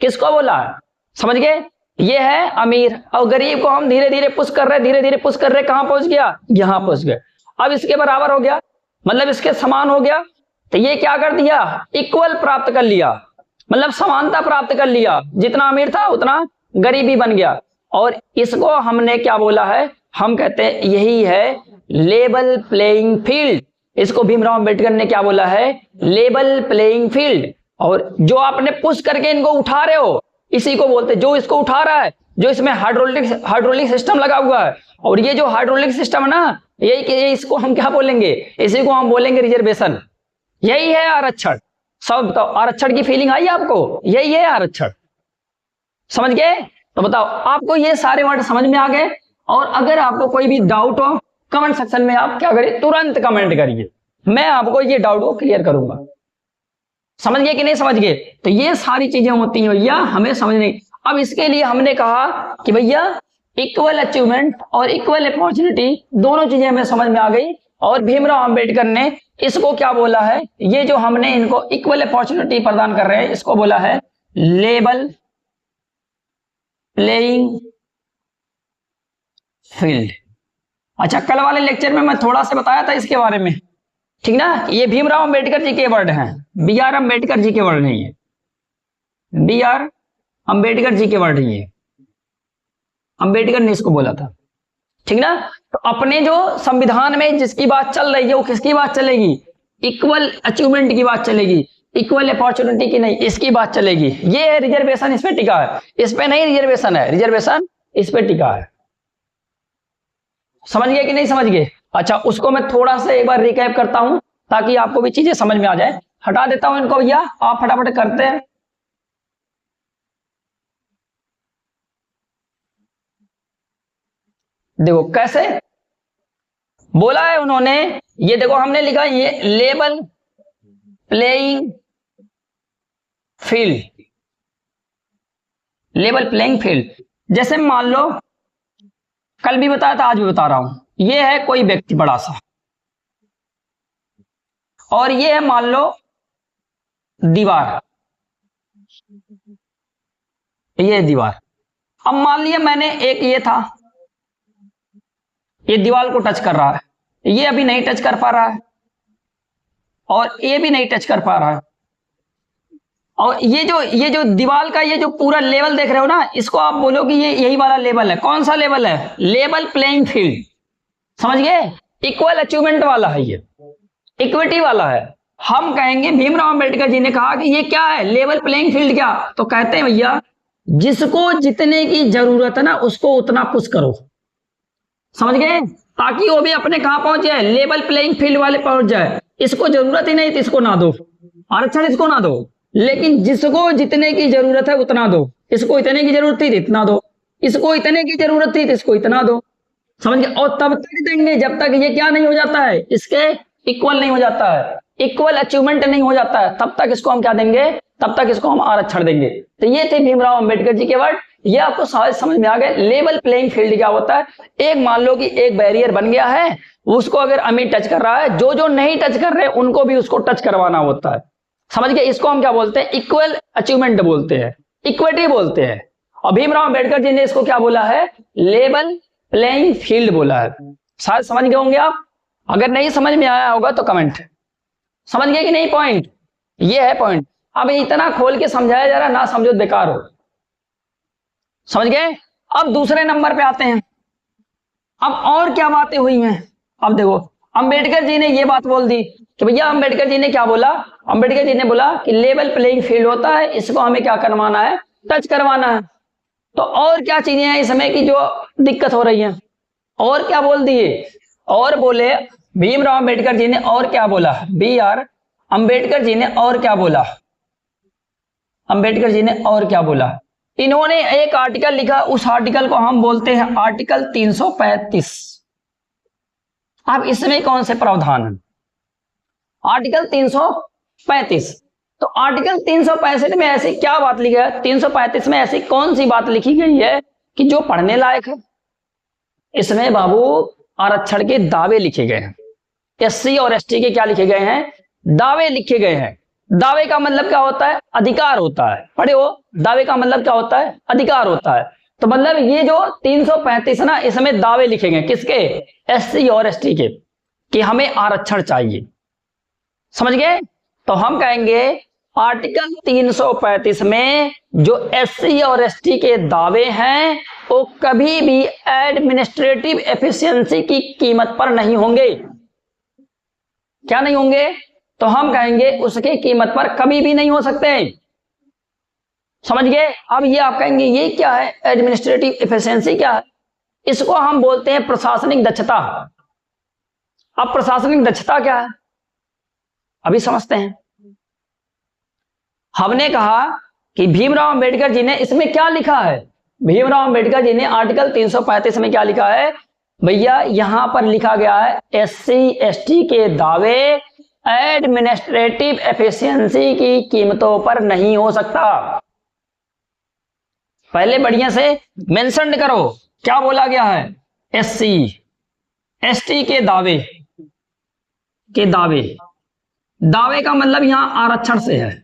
किसको बोला है? समझ गए। ये है अमीर और गरीब को हम धीरे धीरे पुश कर रहे, धीरे धीरे पुश कर रहे, कहां पहुंच गया? यहां पहुंच गए। अब इसके बराबर हो गया, मतलब इसके समान हो गया, तो ये क्या कर दिया? इक्वल प्राप्त कर लिया, मतलब समानता प्राप्त कर लिया। जितना अमीर था उतना गरीबी बन गया। और इसको हमने क्या बोला है? हम कहते हैं यही है लेवल प्लेइंग फील्ड। इसको भीमराव अंबेडकर ने क्या बोला है? Level playing field. और जो आपने पुश करके इनको उठा रहे हो, इसी को बोलते हैं, जो इसको उठा रहा है, जो इसमें हाइड्रोलिक सिस्टम लगा हुआ है, और ये जो हाइड्रोलिक सिस्टम है ना, यही इसको हम क्या बोलेंगे? इसी को हम बोलेंगे रिजर्वेशन। यही है आरक्षण। सब बताओ, आरक्षण की फीलिंग आई आपको? यही है आरक्षण, समझ गए। तो बताओ, आपको ये सारे वर्ड समझ में आ गए? और अगर आपको कोई भी डाउट हो, कमेंट सेक्शन में आप क्या करिए? तुरंत कमेंट करिए, मैं आपको ये डाउट को क्लियर करूंगा। समझ गए कि नहीं समझ गए? तो ये सारी चीजें होती हैं भैया हमें समझने। अब इसके लिए हमने कहा कि भैया इक्वल अचीवमेंट और इक्वल अपॉर्चुनिटी दोनों चीजें हमें समझ में आ गई। और भीमराव अंबेडकर ने इसको क्या बोला है? ये जो हमने इनको इक्वल अपॉर्चुनिटी प्रदान कर रहे हैं, इसको बोला है लेवल प्लेइंग फील्ड। अच्छा, कल वाले लेक्चर में मैं थोड़ा सा बताया था इसके बारे में, ठीक ना। ये भीमराव अंबेडकर जी के वर्ड हैं, बी आर अंबेडकर जी के वर्ड नहीं है, बी आर अंबेडकर जी के वर्ड नहीं है, अंबेडकर ने इसको बोला था, ठीक ना। तो अपने जो संविधान में जिसकी बात चल रही है वो किसकी बात चलेगी? इक्वल अचीवमेंट की बात चलेगी, इक्वल अपॉर्चुनिटी की नहीं, इसकी बात चलेगी। ये है रिजर्वेशन, इस पे टिका है, इस पे नहीं रिजर्वेशन है, रिजर्वेशन इस पे टिका है। समझ गए कि नहीं समझ गए? अच्छा, उसको मैं थोड़ा सा एक बार रिकैप करता हूं ताकि आपको भी चीजें समझ में आ जाए। हटा देता हूं इनको भैया, आप फटाफट करते हैं। देखो कैसे बोला है उन्होंने, ये देखो हमने लिखा ये level playing field, level playing field. जैसे मान लो, कल भी बताया था आज भी बता रहा हूं, ये है कोई व्यक्ति बड़ा सा, और ये है मान लो दीवार, ये दीवार। अब मान लिया मैंने एक ये था, ये दीवार को टच कर रहा है, ये अभी नहीं टच कर पा रहा है, और ये भी नहीं टच कर पा रहा है। और ये जो दीवार का ये जो पूरा लेवल देख रहे हो ना, इसको आप बोलो कि ये यही वाला लेवल है। कौन सा लेवल है? लेवल प्लेइंग फील्ड, समझ गए। इक्वल अचीवमेंट वाला है, ये इक्विटी वाला है। हम कहेंगे भीमराव अंबेडकर जी ने कहा कि ये क्या है? Level playing field. क्या? तो कहते हैं भैया जिसको जितने की जरूरत है ना उसको उतना पुश करो, समझ गए, ताकि वो भी अपने कहां पहुंच जाए? लेवल प्लेइंग फील्ड वाले पहुंच जाए। इसको जरूरत ही नहीं तो इसको ना दो, आरक्षण इसको ना दो, लेकिन जिसको जितने की जरूरत है उतना दो। इसको इतने की जरूरत थी तो इतना दो, इसको इतने की जरूरत थी तो इसको इतना दो, समझ गए। और तब तक देंगे जब तक ये क्या नहीं हो जाता है? इसके इक्वल नहीं हो जाता है, इक्वल अचीवमेंट नहीं हो जाता है, तब तक इसको हम क्या देंगे? तब तक इसको हम आरक्षण देंगे। तो ये थे भीमराव अंबेडकर जी के वर्ड, ये आपको समझ में आ गए। लेवल प्लेइंग फील्ड क्या होता है? एक मान लो कि एक बैरियर बन गया है, उसको अगर अमीर टच कर रहा है, जो जो नहीं टच कर रहे उनको भी उसको टच करवाना होता है, समझ गए। इसको हम क्या बोलते हैं? इक्वल अचीवमेंट बोलते हैं, इक्विटी बोलते हैं। और भीमराव अंबेडकर जी ने इसको क्या बोला है? लेवल प्लेइंग फील्ड बोला है। शायद समझ गए होंगे आप। अगर नहीं समझ में आया होगा तो कमेंट। समझ गए कि नहीं? पॉइंट ये है पॉइंट। अब इतना खोल के समझाया जा रहा, ना समझो बेकार हो। समझ गए। अब दूसरे नंबर पे आते हैं। अब और क्या बातें हुई हैं, अब देखो अंबेडकर जी ने ये बात बोल दी कि भैया, अंबेडकर जी ने क्या बोला, अंबेडकर जी ने बोला कि लेवल प्लेइंग फील्ड होता है, इसको हमें क्या करवाना है, टच करवाना है। तो और क्या चीजें हैं इसमें की जो दिक्कत हो रही है, और क्या बोल दिए, और बोले भीमराव अंबेडकर जी ने और क्या बोला, BR अंबेडकर जी ने और क्या बोला, अंबेडकर जी ने और क्या बोला, इन्होंने एक आर्टिकल लिखा, उस आर्टिकल को हम बोलते हैं आर्टिकल 335। अब इसमें कौन से प्रावधान है, आर्टिकल 335। तो आर्टिकल 365 में ऐसी क्या बात लिखी है, 335 में ऐसी कौन सी बात लिखी गई है कि जो पढ़ने लायक है। इसमें बाबू आरक्षण के दावे लिखे गए हैं, SC और ST के क्या लिखे गए हैं, दावे लिखे गए हैं। दावे का मतलब क्या होता है, अधिकार होता है, पढ़े हो, दावे का मतलब क्या होता है, अधिकार होता है। तो मतलब ये जो 335 ना, इसमें दावे लिखे गए किसके, SC और ST के, कि हमें आरक्षण चाहिए। समझ गए। तो हम कहेंगे आर्टिकल 335 में जो SC और ST के दावे हैं वो कभी भी एडमिनिस्ट्रेटिव एफिशिएंसी की कीमत पर नहीं होंगे। क्या नहीं होंगे, तो हम कहेंगे उसकी कीमत पर कभी भी नहीं हो सकते। समझ गए। अब ये आप कहेंगे ये क्या है, एडमिनिस्ट्रेटिव एफिशिएंसी क्या है, इसको हम बोलते हैं प्रशासनिक दक्षता। अब प्रशासनिक दक्षता क्या है अभी समझते हैं। हमने कहा कि भीमराव अंबेडकर जी ने इसमें क्या लिखा है, भीमराव अंबेडकर जी ने आर्टिकल 335 में क्या लिखा है भैया, यहां पर लिखा गया है SC ST के दावे एडमिनिस्ट्रेटिव एफिशिएंसी की कीमतों पर नहीं हो सकता। पहले बढ़िया से मेंशन करो क्या बोला गया है, SC ST के दावे, के दावे, दावे का मतलब यहां आरक्षण से है।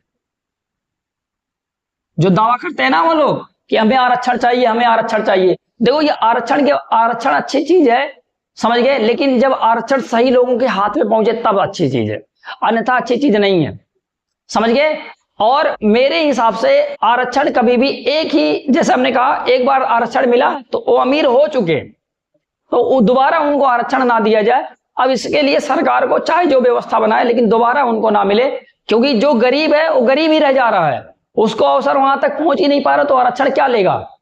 जो दावा करते हैं ना वो लोग कि हमें आरक्षण चाहिए, हमें आरक्षण चाहिए। देखो ये आरक्षण अच्छी चीज है, समझ गए, लेकिन जब आरक्षण सही लोगों के हाथ में पहुंचे तब अच्छी चीज है, अन्यथा अच्छी चीज नहीं है। समझ गए। और मेरे हिसाब से आरक्षण कभी भी एक ही, जैसे हमने कहा एक बार आरक्षण मिला तो वो अमीर हो चुके, तो दोबारा उनको आरक्षण ना दिया जाए। अब इसके लिए सरकार को चाहे जो व्यवस्था बनाए, लेकिन दोबारा उनको ना मिले, क्योंकि जो गरीब है वो गरीब ही रह जा रहा है, उसको अवसर वहां तक पहुंच ही नहीं पा रहा, तो आरक्षण क्या लेगा।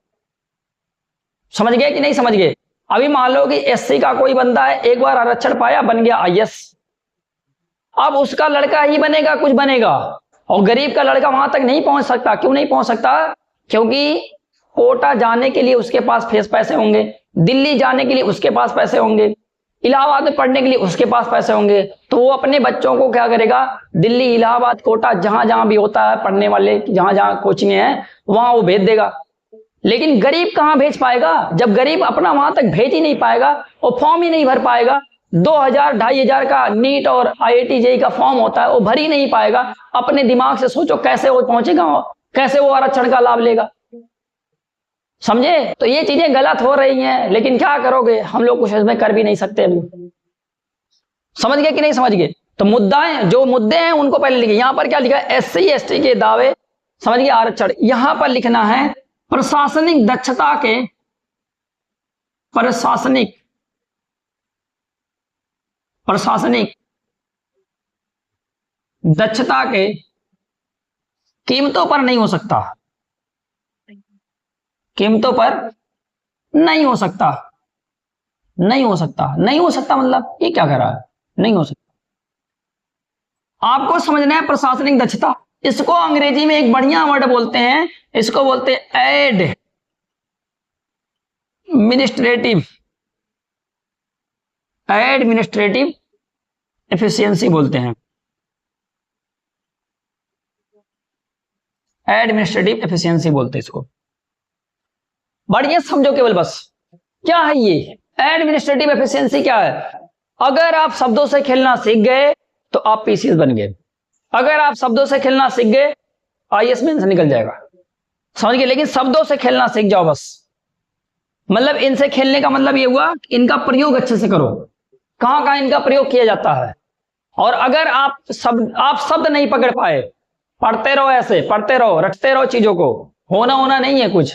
समझ गए कि नहीं समझ गए। अभी मान लो कि SC का कोई बंदा है, एक बार आरक्षण पाया, बन गया IAS, अब उसका लड़का ही बनेगा, कुछ बनेगा, और गरीब का लड़का वहां तक नहीं पहुंच सकता। क्यों नहीं पहुंच सकता, क्योंकि कोटा जाने के लिए उसके पास पैसे होंगे, दिल्ली जाने के लिए उसके पास पैसे होंगे, इलाहाबाद में पढ़ने के लिए उसके पास पैसे होंगे, तो वो अपने बच्चों को क्या करेगा, दिल्ली, इलाहाबाद, कोटा, जहां जहां भी होता है पढ़ने वाले, जहां जहां कोचिंग है वहां वो भेज देगा। लेकिन गरीब कहां भेज पाएगा, जब गरीब अपना वहां तक भेज ही नहीं पाएगा, वो फॉर्म ही नहीं भर पाएगा। 2,000-2,500 का नीट और IIT JEE का फॉर्म होता है, वो भर ही नहीं पाएगा। अपने दिमाग से सोचो कैसे वो पहुंचेगा, कैसे वो आरक्षण का लाभ लेगा। समझे। तो ये चीजें गलत हो रही हैं, लेकिन क्या करोगे, हम लोग कुछ इसमें कर भी नहीं सकते। समझ गए कि नहीं समझ गए। तो मुद्दाएं, जो मुद्दे हैं उनको पहले लिखे। यहां पर क्या लिखा है, SC ST के दावे, समझ गए, आरक्षण। यहां पर लिखना है प्रशासनिक दक्षता के, प्रशासनिक दक्षता के कीमतों पर नहीं हो सकता, कीमतों पर नहीं हो सकता, नहीं हो सकता, नहीं हो सकता मतलब ये क्या कह रहा है, नहीं हो सकता। आपको समझना है प्रशासनिक दक्षता, इसको अंग्रेजी में एक बढ़िया वर्ड बोलते हैं, इसको बोलते हैं एडमिनिस्ट्रेटिव एफिशिएंसी बोलते हैं, एडमिनिस्ट्रेटिव एफिशिएंसी बोलते हैं इसको। बढ़िया समझो केवल बस, क्या है ये एडमिनिस्ट्रेटिव एफिशिएंसी क्या है। अगर आप शब्दों से खेलना सीख गए तो आप PCS बन गए। अगर आप शब्दों से खेलना सीख गए IAS में से निकल जाएगा, समझ गए। लेकिन शब्दों से खेलना सीख जाओ बस, मतलब इनसे खेलने का मतलब ये हुआ इनका प्रयोग अच्छे से करो, कहां कहां इनका प्रयोग किया जाता है। और अगर आप शब्द नहीं पकड़ पाए, पढ़ते रहो, ऐसे पढ़ते रहो, रटते रहो चीजों को, होना नहीं है कुछ।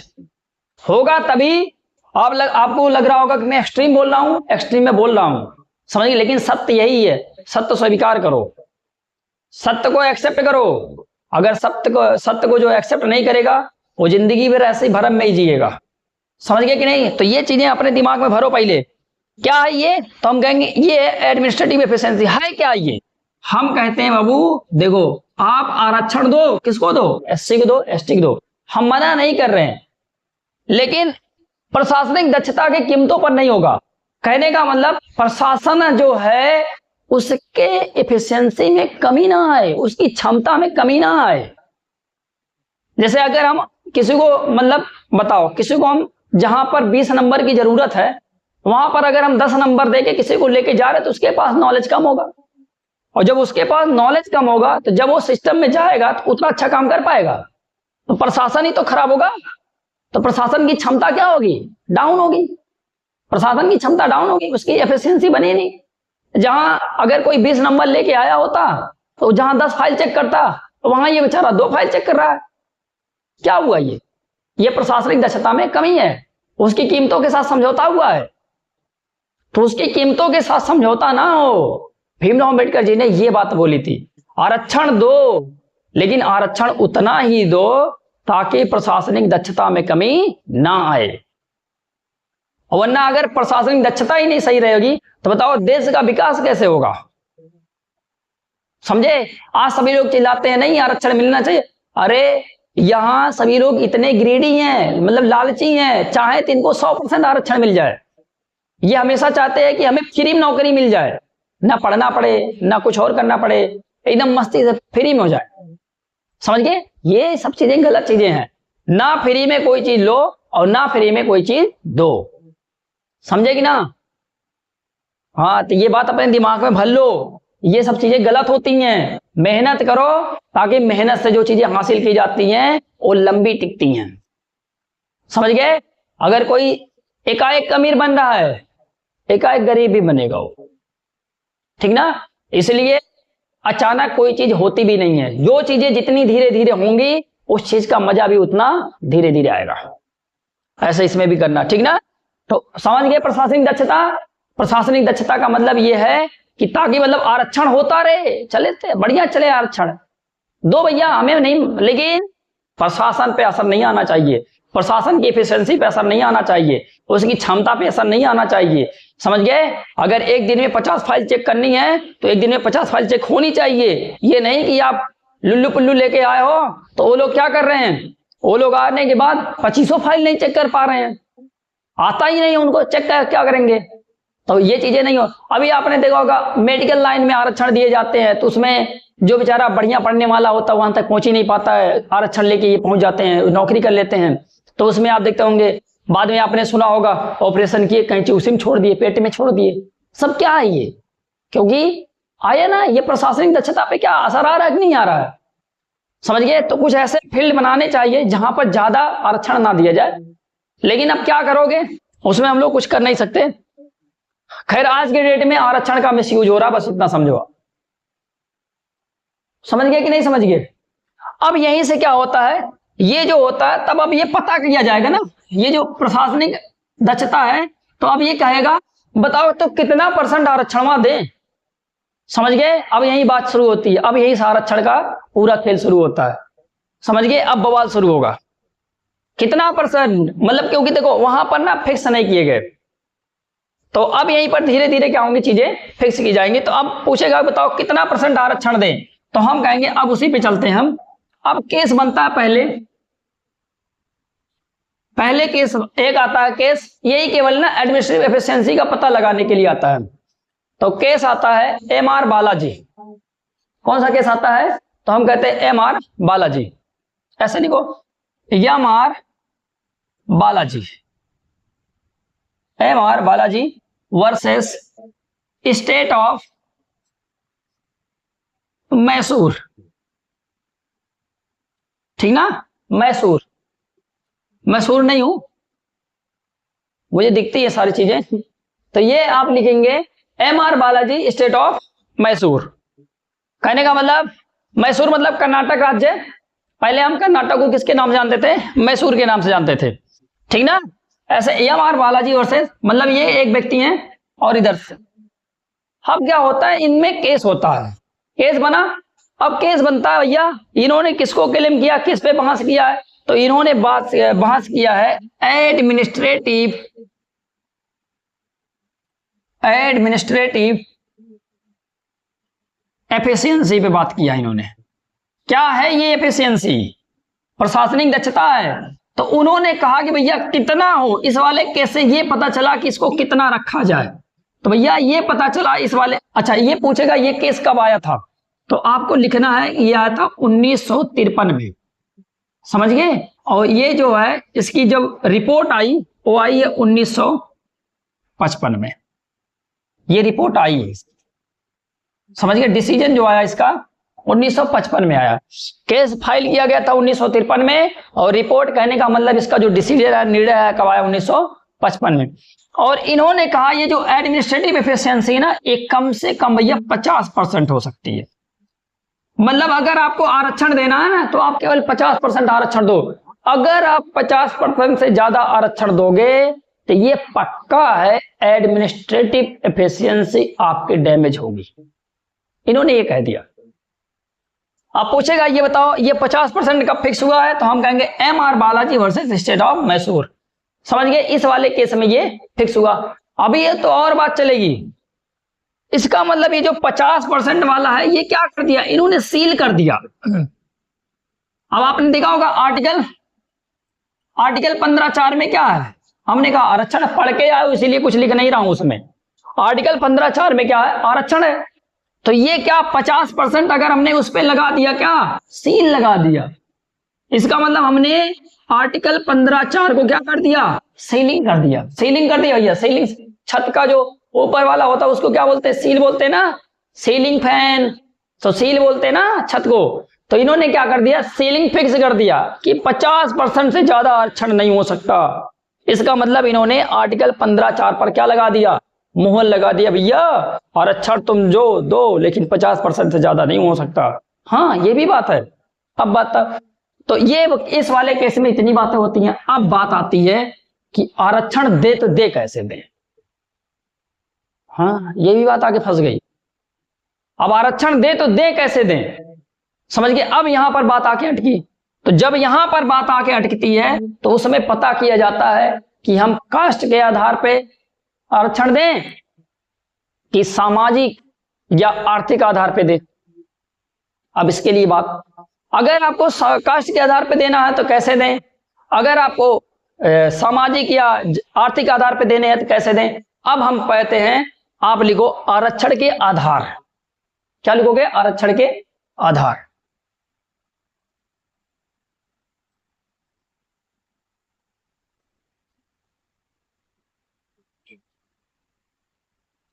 होगा तभी। आपको लग रहा होगा कि मैं एक्सट्रीम बोल रहा हूं, एक्सट्रीम में बोल रहा हूं, समझिए, लेकिन सत्य यही है। सत्य स्वीकार करो, सत्य को एक्सेप्ट करो। अगर सत्य को जो एक्सेप्ट नहीं करेगा वो जिंदगी भर ऐसे ही भरम में ही जिएगा। समझ गए कि नहीं? तो ये चीजें अपने दिमाग में भरो पहले। क्या है ये? तो हम कहेंगे ये एडमिनिस्ट्रेटिव एफिशिएंसी है। क्या ये? हम कहते हैं बाबू देखो, आप आरक्षण दो, किसको दो? एससी को दो, एसटी को दो, हम मना नहीं कर रहे हैं, लेकिन प्रशासनिक दक्षता की कीमतों पर नहीं होगा। कहने का मतलब प्रशासन जो है उसके एफिशिएंसी में कमी ना आए, उसकी क्षमता में कमी ना आए। जैसे अगर हम किसी को मतलब बताओ, किसी को हम जहां पर 20 नंबर की जरूरत है वहां पर अगर हम 10 नंबर देके किसी को लेके जा रहे हैं तो उसके पास नॉलेज कम होगा, और जब उसके पास नॉलेज कम होगा तो जब वो सिस्टम में जाएगा तो उतना अच्छा काम कर पाएगा। तो प्रशासन ही तो खराब होगा, तो प्रशासन की क्षमता क्या होगी? डाउन होगी। प्रशासन की क्षमता डाउन होगी, उसकी एफिशिएंसी बनी नहीं। जहां अगर कोई 20 नंबर लेके आया होता तो जहां 10 फाइल चेक करता तो वहां ये बेचारा 2 फाइल चेक कर रहा है। क्या हुआ? ये प्रशासनिक दक्षता में कमी है, उसकी कीमतों के साथ समझौता हुआ है। तो उसकी कीमतों के साथ समझौता ना हो। भीमराव अंबेडकर जी ने ये बात बोली थी, आरक्षण दो, लेकिन आरक्षण उतना ही दो ताकि प्रशासनिक दक्षता में कमी ना आए। वरना अगर प्रशासनिक दक्षता ही नहीं सही रहेगी तो बताओ देश का विकास कैसे होगा? समझे? आज सभी लोग चिल्लाते हैं नहीं आरक्षण मिलना चाहिए। अरे यहां सभी लोग इतने ग्रीडी हैं, मतलब लालची हैं, चाहे तो इनको 100% आरक्षण मिल जाए। ये हमेशा चाहते हैं कि हमें फ्री में नौकरी मिल जाए, ना पढ़ना पड़े, ना कुछ और करना पड़े, एकदम मस्ती से फ्री में हो जाए। समझ गए? ये सब चीजें गलत चीजें हैं। ना फ्री में कोई चीज लो और ना फ्री में कोई चीज दो। समझे कि ना? हाँ, तो ये बात अपने दिमाग में भर लो, ये सब चीजें गलत होती हैं। मेहनत करो ताकि मेहनत से जो चीजें हासिल की जाती हैं वो लंबी टिकती हैं। समझ गए? अगर कोई एकाएक अमीर बन रहा है, एकाएक गरीब भी बनेगा वो, ठीक ना? इसलिए अचानक कोई चीज होती भी नहीं है। जो चीजें जितनी धीरे धीरे होंगी उस चीज का मजा भी उतना धीरे धीरे आएगा। ऐसे इसमें भी करना, ठीक ना? तो समझ गए प्रशासनिक दक्षता? प्रशासनिक दक्षता का मतलब यह है कि ताकि मतलब आरक्षण होता रहे, चले बढ़िया चले आरक्षण दो भैया, हमें नहीं, लेकिन प्रशासन पे असर नहीं आना चाहिए, प्रशासन की एफिशिएंसी पे असर नहीं आना चाहिए, उसकी क्षमता पे असर नहीं आना चाहिए। समझ गए? अगर एक दिन में 50 फाइल चेक करनी है तो एक दिन में 50 फाइल चेक होनी चाहिए। ये नहीं कि आप लुल्लू पुल्लू लेके आए हो तो वो लोग क्या कर रहे हैं, वो लोग आने के बाद 2500 फाइल नहीं चेक कर पा रहे हैं, आता ही नहीं उनको, चेक क्या करेंगे? तो ये चीजें नहीं हो। अभी आपने देखा होगा मेडिकल लाइन में आरक्षण दिए जाते हैं तो उसमें जो बेचारा बढ़िया पढ़ने वाला होता है वहां तक पहुंच ही नहीं पाता है, आरक्षण लेके ये पहुंच जाते हैं, नौकरी कर लेते हैं। तो उसमें आप देखते होंगे बाद में आपने सुना होगा ऑपरेशन किए, कैंची उसी में छोड़ दिए, पेट में छोड़ दिए। सब क्या है ये? क्योंकि आया ना, ये प्रशासनिक दक्षता पे क्या असर आ रहा है कि नहीं आ रहा है? समझ गए? तो कुछ ऐसे फील्ड बनाने चाहिए जहां पर ज्यादा आरक्षण ना दिया जाए, लेकिन अब क्या करोगे, उसमें हम लोग कुछ कर नहीं सकते। खैर आज के डेट में आरक्षण का मिसयूज हो रहा, बस इतना समझो। समझ गए कि नहीं समझ गए? अब यहीं से क्या होता है, ये जो होता है तब अब ये पता किया जाएगा ना, ये जो प्रशासनिक दक्षता है तो अब ये कहेगा बताओ तो कितना % आरक्षण वहां दें। समझ गए? अब यही बात शुरू होती है, अब यही आरक्षण का पूरा खेल शुरू होता है। समझ गए? अब बवाल शुरू होगा कितना %, मतलब क्योंकि देखो वहां पर ना फिक्स नहीं किए गए, तो अब यहीं पर धीरे धीरे क्या होंगी, चीजें फिक्स की जाएंगी। तो अब पूछेगा बताओ कितना % आरक्षण दें, तो हम कहेंगे अब उसी पे चलते हैं हम। अब केस बनता है पहले केस एक आता है, केस यही केवल ना एडमिनिस्ट्रेटिव एफिशिएंसी का पता लगाने के लिए आता है। तो केस आता है MR बालाजी। कौन सा केस आता है? तो हम कहते हैं MR बालाजी, ऐसे लिखो MR Balaji, MR Balaji versus State of Mysore, ठीक ना? मैसूर नहीं हूं, मुझे दिखती है सारी चीजें। तो ये आप लिखेंगे MR Balaji state of Mysore. कहने का मतलब मैसूर मतलब कर्नाटक राज्य। पहले हम कर्नाटक को किसके नाम से जानते थे? मैसूर के नाम से जानते थे, ठीक ना। ऐसे एम आर बालाजी वर्सेस, मतलब ये एक व्यक्ति हैं और इधर से, अब क्या होता है इनमें केस होता है, केस बना। अब केस बनता है भैया, इन्होंने किसको क्लेम किया, किस पे बहस किया है, तो इन्होंने बहस किया है एडमिनिस्ट्रेटिव एफिशिएंसी पे बात किया इन्होंने। क्या है ये एफिशिएंसी, प्रशासनिक दक्षता है। तो उन्होंने कहा कि भैया कितना हो, इस वाले केस से ये पता चला कि इसको कितना रखा जाए। तो भैया ये पता चला इस वाले, अच्छा ये पूछेगा ये केस कब आया था, तो आपको लिखना है ये आया था 1953 में, समझ गए। और ये जो है इसकी जब रिपोर्ट आई वो आई है 1955 में, ये रिपोर्ट आई है, समझ गए। डिसीजन जो आया इसका 1955 में आया, केस फाइल किया गया था 1953 में, और रिपोर्ट कहने का मतलब इसका जो डिसीजन है, निर्णय है, कब आया 1955 में। और इन्होंने कहा ये जो एडमिनिस्ट्रेटिव एफिशिएंसी ना, एक कम से कम भैया 50% हो सकती है। मतलब अगर आपको आरक्षण देना है ना तो आप केवल 50% आरक्षण दो। अगर आप 50% से ज्यादा आरक्षण दोगे तो ये पक्का है एडमिनिस्ट्रेटिव एफिशिएंसी आपकी डैमेज होगी। इन्होंने ये कह दिया। आप पूछेगा ये बताओ ये 50% कब फिक्स हुआ है, तो हम कहेंगे M R Balaji versus State of Mysore, समझ गए। इस वाले केस में ये फिक्स हुआ। अभी ये तो और बात चलेगी, इसका मतलब ये जो 50% वाला है ये क्या कर दिया इन्होंने, सील कर दिया। अब आपने देखा होगा आर्टिकल 15(4) में क्या है, हमने कहा आरक्षण, पढ़ के आए इसीलिए कुछ लिख नहीं रहा हूं उसमें। आर्टिकल 15(4) में क्या है, आरक्षण है। तो ये क्या 50% अगर हमने उस पर लगा दिया, क्या सील लगा दिया, इसका मतलब हमने आर्टिकल 15(4) को क्या कर दिया, सीलिंग कर दिया। सीलिंग कर दिया भैया, सीलिंग छत का जो ऊपर वाला होता है उसको क्या बोलते हैं, सील बोलते हैं ना, सीलिंग फैन, तो सील बोलते हैं ना छत को। तो इन्होंने क्या कर दिया, सीलिंग फिक्स कर दिया कि 50% से ज्यादा आरक्षण नहीं हो सकता। इसका मतलब इन्होंने आर्टिकल 15(4) पर क्या लगा दिया, मुहर लगा दिया, भैया आरक्षण तुम जो दो लेकिन 50% से ज्यादा नहीं हो सकता। हाँ ये भी बात है। अब बात तो ये इस वाले केस में इतनी बातें होती हैं। अब बात आती है कि आरक्षण दे तो दे कैसे दे। हाँ ये भी बात आगे फंस गई। अब आरक्षण दे तो दे कैसे दे, समझ गए। अब यहां पर बात आके अटकी। तो जब यहां पर बात आके अटकती है तो उसमें पता किया जाता है कि हम कास्ट के आधार पे आरक्षण दें कि सामाजिक या आर्थिक आधार पे दें। अब इसके लिए बात, अगर आपको कास्ट के आधार पे देना है तो कैसे दें, अगर आपको सामाजिक या आर्थिक आधार पे देने हैं तो कैसे दें। अब हम कहते हैं आप लिखो आरक्षण के आधार। क्या लिखोगे, आरक्षण के आधार।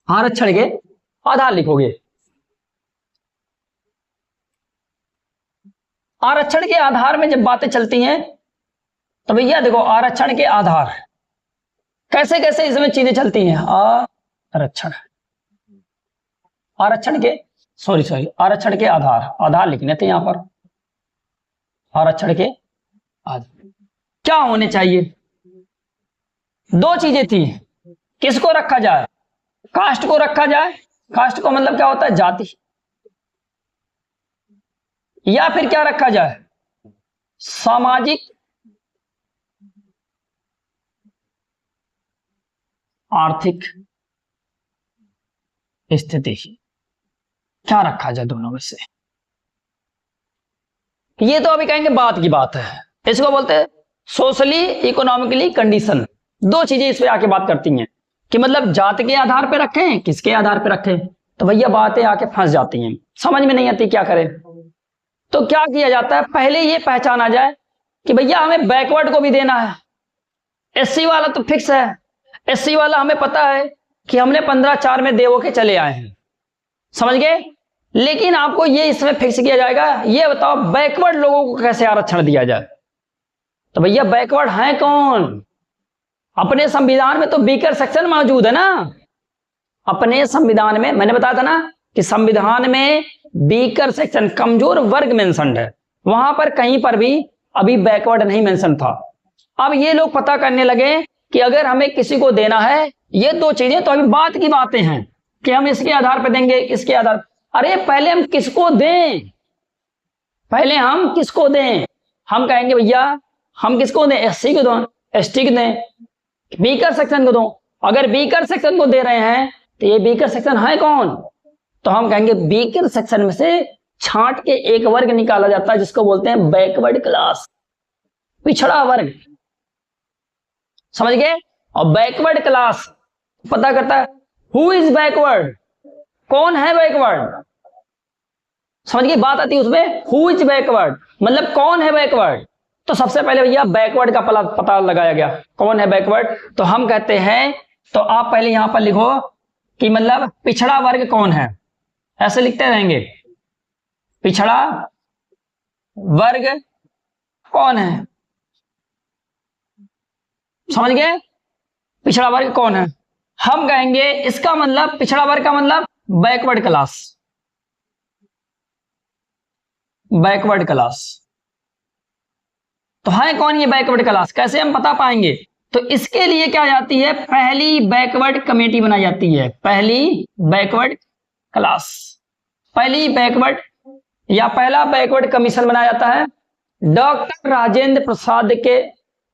आरक्षण के आधार लिखोगे। आरक्षण के आधार में जब बातें चलती हैं तो भैया देखो आरक्षण के आधार कैसे कैसे इसमें चीजें चलती हैं। आरक्षण के आरक्षण के आधार लिखने थे यहां पर। आरक्षण के आधार क्या होने चाहिए, दो चीजें थी। किसको रखा जाए, कास्ट को रखा जाए। कास्ट को मतलब क्या होता है, जाति। या फिर क्या रखा जाए, सामाजिक आर्थिक स्थिति। क्या रखा जाए दोनों में से। ये तो अभी कहेंगे बात की बात है, इसको बोलते हैं सोशली इकोनॉमिकली कंडीशन। दो चीजें इस पे आके बात करती हैं कि मतलब जाति के आधार पे रखें, किसके आधार पे रखें। तो भैया बातें आके फंस जाती हैं, समझ में नहीं आती क्या करें। तो क्या किया जाता है, पहले ये पहचाना जाए कि भैया हमें बैकवर्ड को भी देना है। एससी वाला तो फिक्स है, एससी वाला हमें पता है कि हमने 15(4) में देवों के चले आए हैं, समझ गए। लेकिन आपको ये इसमें फिक्स किया जाएगा, ये बताओ बैकवर्ड लोगों को कैसे आरक्षण दिया जाए। तो भैया बैकवर्ड हैं कौन, अपने संविधान में तो वीकर सेक्शन मौजूद है ना। अपने संविधान में मैंने बताया था ना कि संविधान में वीकर सेक्शन, कमजोर वर्ग मेंशन्ड है। वहां पर कहीं पर भी अभी बैकवर्ड नहीं मेंशन था। अब ये लोग पता करने लगे कि अगर हमें किसी को देना है, ये दो चीजें तो अभी बात की बातें हैं कि हम इसके आधार पर देंगे, इसके आधार। अरे पहले हम किसको दें, पहले हम किसको दें? हम कहेंगे भैया हम किसको दें, एससी को दो, एसटी को दें, बीकर सेक्शन को दो। अगर बीकर सेक्शन को दे रहे हैं तो ये बीकर सेक्शन है कौन? तो हम कहेंगे बीकर सेक्शन में से छांट के एक वर्ग निकाला जाता है जिसको बोलते हैं बैकवर्ड क्लास, पिछड़ा वर्ग। समझ गए? और बैकवर्ड क्लास पता करता है हु इज बैकवर्ड, कौन है बैकवर्ड। समझ गए? बात आती है उसमें हु इज बैकवर्ड, मतलब कौन है बैकवर्ड। तो सबसे पहले भैया बैकवर्ड का पता लगाया गया, कौन है बैकवर्ड। तो हम कहते हैं, तो आप पहले यहां पर लिखो कि मतलब पिछड़ा वर्ग कौन है, ऐसे लिखते रहेंगे, पिछड़ा वर्ग कौन है। समझ गए? पिछड़ा वर्ग कौन है। हम कहेंगे इसका मतलब पिछड़ा वर्ग का मतलब बैकवर्ड क्लास, बैकवर्ड क्लास। तो है कौन ये बैकवर्ड क्लास, कैसे हम बता पाएंगे? तो इसके लिए क्या जाती है, पहली बैकवर्ड कमेटी बनाई जाती है, पहली बैकवर्ड क्लास, पहली बैकवर्ड या पहला बैकवर्ड कमीशन बनाया जाता है डॉक्टर राजेंद्र प्रसाद के।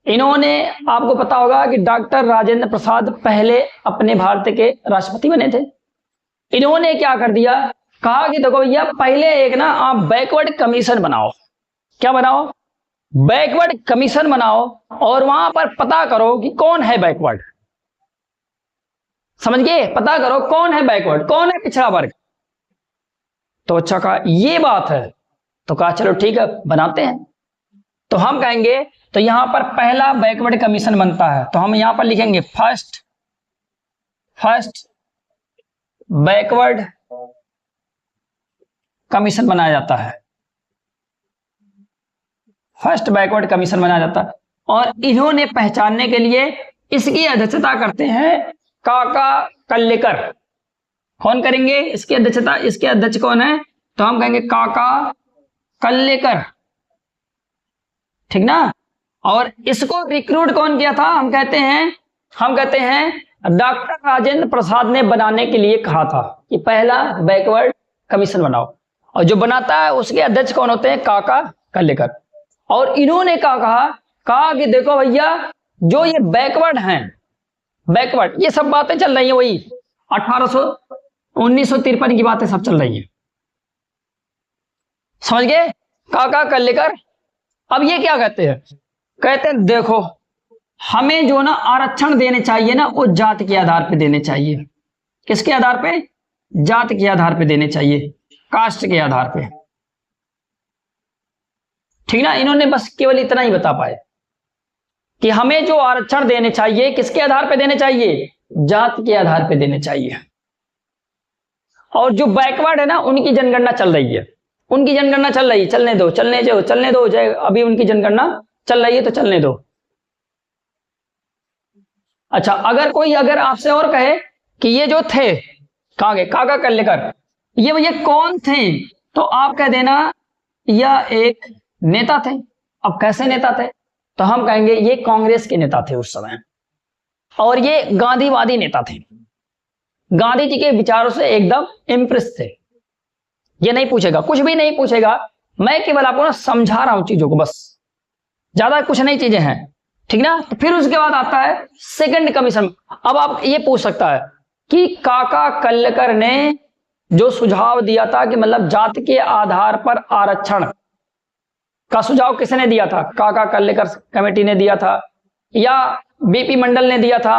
इन्होंने, आपको पता होगा कि डॉक्टर राजेंद्र प्रसाद पहले अपने भारत के राष्ट्रपति बने थे। इन्होंने क्या कर दिया, कहा कि देखो भैया पहले एक ना आप बैकवर्ड कमीशन बनाओ। क्या बनाओ? बैकवर्ड कमीशन बनाओ और वहां पर पता करो कि कौन है बैकवर्ड। समझ गए? पता करो कौन है बैकवर्ड, कौन है पिछड़ा वर्ग। तो अच्छा कहा ये बात है, तो कहा चलो ठीक है बनाते हैं। तो हम कहेंगे, तो यहां पर पहला बैकवर्ड कमीशन बनता है, तो हम यहां पर लिखेंगे फर्स्ट बैकवर्ड कमीशन बनाया जाता है, फर्स्ट बैकवर्ड कमीशन बनाया जाता है। और इन्होंने पहचानने के लिए इसकी अध्यक्षता करते हैं काका कल्लेकर। कौन करेंगे इसकी अध्यक्षता? इसके अध्यक्ष कौन है? तो हम कहेंगे काका कल्लेकर, ठीक ना। और इसको रिक्रूट कौन किया था? हम कहते हैं डॉक्टर राजेंद्र प्रसाद ने बनाने के लिए कहा था कि पहला बैकवर्ड कमीशन बनाओ। और जो बनाता है उसके अध्यक्ष कौन होते हैं? काका कल्लेकर। और इन्होंने कहा कि देखो भैया जो ये बैकवर्ड हैं, बैकवर्ड ये सब बातें चल रही है, वही 1953 की बातें सब चल रही है। समझ गए? काका कल्लेकर। अब ये क्या कहते हैं? कहते हैं देखो हमें जो ना आरक्षण देने चाहिए ना, वो जात के आधार पे देने चाहिए। किसके आधार पे? जात के आधार पे देने चाहिए, कास्ट के आधार पे, ठीक ना। इन्होंने बस केवल इतना ही बता पाए कि हमें जो आरक्षण देने चाहिए किसके आधार पे देने चाहिए? जात के आधार पे देने चाहिए। और जो बैकवर्ड है ना उनकी जनगणना चल रही है, उनकी जनगणना चल रही है, चलने दो जाए, अभी उनकी जनगणना चल रही है तो चलने दो। अच्छा, अगर आपसे और कहे कि ये जो थे कहाँ गए काका कल्लेकर, ये भैया कौन थे, तो आप कह देना यह एक नेता थे। अब कैसे नेता थे? तो हम कहेंगे ये कांग्रेस के नेता थे उस समय, और ये गांधीवादी नेता थे, गांधी जी के विचारों से एकदम इम्प्रेस थे। ये नहीं पूछेगा, कुछ भी नहीं पूछेगा, मैं केवल आपको ना समझा रहा हूं चीजों को, बस ज्यादा कुछ नहीं चीजें हैं, ठीक ना। तो फिर उसके बाद आता है सेकंड कमीशन। अब आप ये पूछ सकता है कि काका कल्लेकर ने जो सुझाव दिया था कि मतलब जाति के आधार पर आरक्षण का सुझाव किसने दिया था? काका कल्लेकर कमेटी ने दिया था या बीपी मंडल ने दिया था?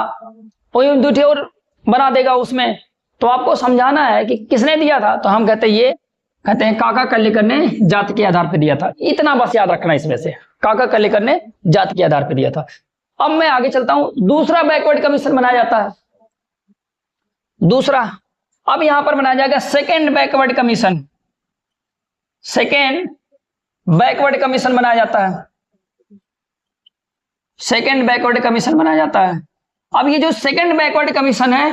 कोई दूठे और बना देगा उसमें, तो आपको समझाना है कि किसने दिया था। तो हम कहते हैं काका कल्लेकर ने जाति के आधार पर दिया था। इतना बस याद रखना इसमें से, काका कल्लेकर ने जाति के आधार पर दिया था। अब मैं आगे चलता हूं, दूसरा बैकवर्ड कमीशन बनाया जाता है, दूसरा। अब यहां पर बनाया जाएगा second backward commission, second backward commission बनाया जाता है, सेकेंड बैकवर्ड कमीशन बनाया जाता है। अब ये जो सेकेंड बैकवर्ड कमीशन है,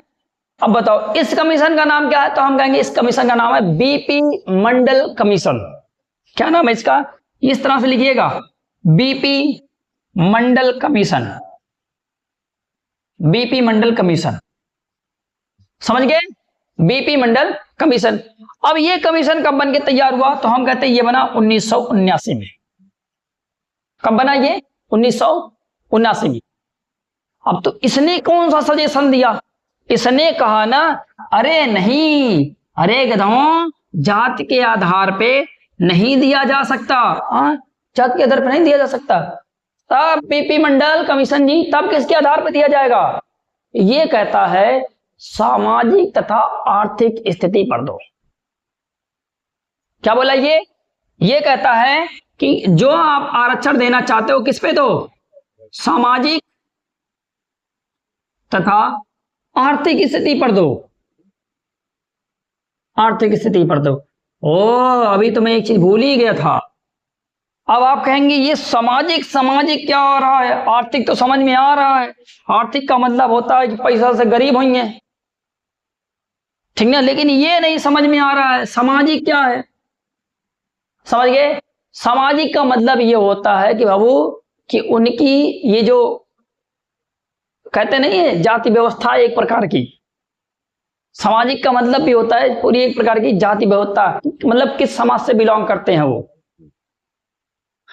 अब बताओ इस कमीशन का नाम क्या है? तो हम कहेंगे इस कमीशन का नाम है बीपी मंडल कमीशन। क्या नाम है इसका? इस तरह से लिखिएगा, बीपी मंडल कमीशन, बीपी मंडल कमीशन, समझ गए? बीपी मंडल कमीशन। अब ये कमीशन कब बन के तैयार हुआ? तो हम कहते हैं ये बना 1979 में। कब बना ये? 1979 में। अब तो इसने कौन सा सजेशन दिया? इसने कहा ना, अरे नहीं, अरे गधों, जात के आधार पे नहीं दिया जा सकता। जात के आधार पे नहीं दिया जा सकता। तब बीपी मंडल कमीशन जी, तब किसके आधार पर दिया जाएगा? ये कहता है सामाजिक तथा आर्थिक स्थिति पर दो। क्या बोला ये कहता है कि जो आप आरक्षण देना चाहते हो किस पे दो? सामाजिक तथा आर्थिक स्थिति पर दो। आर्थिक स्थिति पर दो। ओ, अभी तो मैं एक चीज भूल ही गया था। अब आप कहेंगे ये सामाजिक सामाजिक क्या हो रहा है? आर्थिक तो समझ में आ रहा है। आर्थिक का मतलब होता है कि पैसा से गरीब होंगे, ठीक ना? लेकिन ये नहीं समझ में आ रहा है सामाजिक क्या है। समझ गए? सामाजिक का मतलब ये होता है कि बाबू कि उनकी ये जो कहते नहीं है जाति व्यवस्था एक प्रकार की, सामाजिक का मतलब भी होता है पूरी एक प्रकार की जाति व्यवस्था, मतलब किस समाज से बिलोंग करते हैं वो।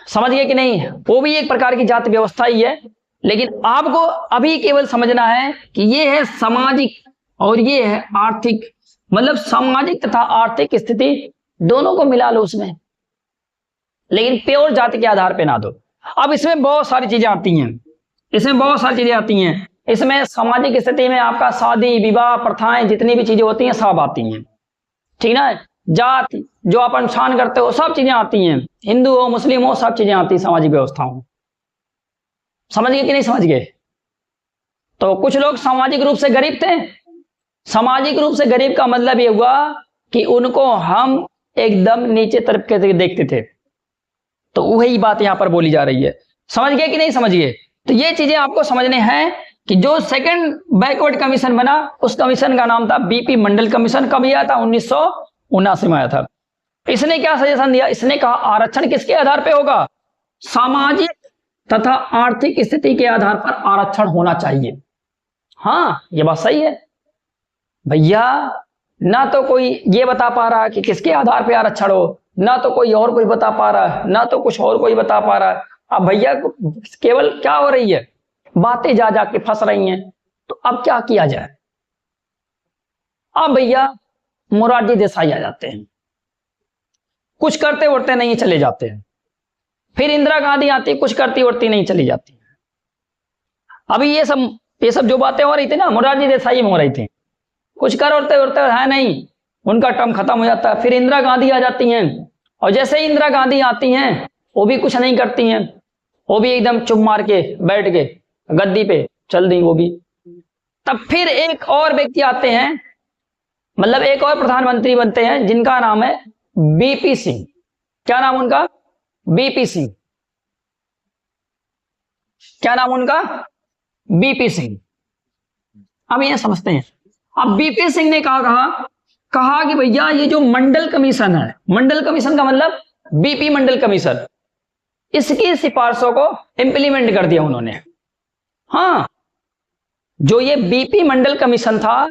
समझ गए कि नहीं? वो भी एक प्रकार की जाति व्यवस्था ही है। लेकिन आपको अभी केवल समझना है कि ये है सामाजिक और ये है आर्थिक, मतलब सामाजिक तथा आर्थिक स्थिति दोनों को मिला लो उसमें, लेकिन प्योर जाति के आधार पे ना दो। अब इसमें बहुत सारी चीजें आती हैं, इसमें बहुत सारी चीजें आती हैं। इसमें सामाजिक स्थिति में आपका शादी विवाह प्रथाएं जितनी भी चीजें होती हैं सब आती हैं, ठीक ना? जात जो आप अनुष्ठान करते हो सब चीजें आती हैं, हिंदू हो मुस्लिम हो सब चीजें आती हैं सामाजिक व्यवस्थाओं। समझ गए कि नहीं समझ गए? तो कुछ लोग सामाजिक रूप से गरीब थे। सामाजिक रूप से गरीब का मतलब ये हुआ कि उनको हम एकदम नीचे तरफ के देखते थे। तो वही बात यहां पर बोली जा रही है। समझ गए कि नहीं समझ गए? तो ये चीजें आपको समझने हैं कि जो सेकंड बैकवर्ड कमीशन बना उस कमीशन का नाम था बीपी मंडल कमीशन। कब आया था? 1979 में आया था। इसने क्या सजेशन दिया? इसने कहा आरक्षण किसके आधार पे होगा? सामाजिक तथा आर्थिक स्थिति के आधार पर आरक्षण होना चाहिए। हाँ, ये बात सही है भैया। ना तो कोई ये बता पा रहा है कि किसके आधार पे आरक्षण हो, ना तो कोई और कोई बता पा रहा है, ना तो कुछ और कोई बता पा रहा है। अब भैया केवल क्या हो रही है, बातें जा जाके फंस रही हैं। तो अब क्या किया जाए? अब भैया मोरारजी देसाई आ जाते हैं, कुछ करते उड़ते नहीं चले जाते हैं। फिर इंदिरा गांधी आती, कुछ करती उड़ती नहीं चली जाती। अभी ये सब जो बातें हो रही थी ना मोरारजी देसाई में हो रही थी, कुछ कर उड़ते उड़ते है नहीं, उनका टर्म खत्म हो जाता है। फिर इंदिरा गांधी आ जाती हैं, और जैसे ही इंदिरा गांधी आती हैं वो भी कुछ नहीं करती हैं, वो भी एकदम चुप मार के बैठ के गद्दी पे चल दी वो भी। तब फिर एक और व्यक्ति आते हैं, मतलब एक और प्रधानमंत्री बनते हैं जिनका नाम है बीपी सिंह। क्या नाम उनका? बीपी सिंह। क्या नाम उनका? बीपी सिंह। अब ये समझते हैं। अब बीपी सिंह ने कहा कि भैया ये जो मंडल कमीशन है, मंडल कमीशन का मतलब बीपी मंडल कमीशन, इसकी सिफारिशों को इंप्लीमेंट कर दिया उन्होंने। हाँ, जो ये बीपी मंडल कमीशन था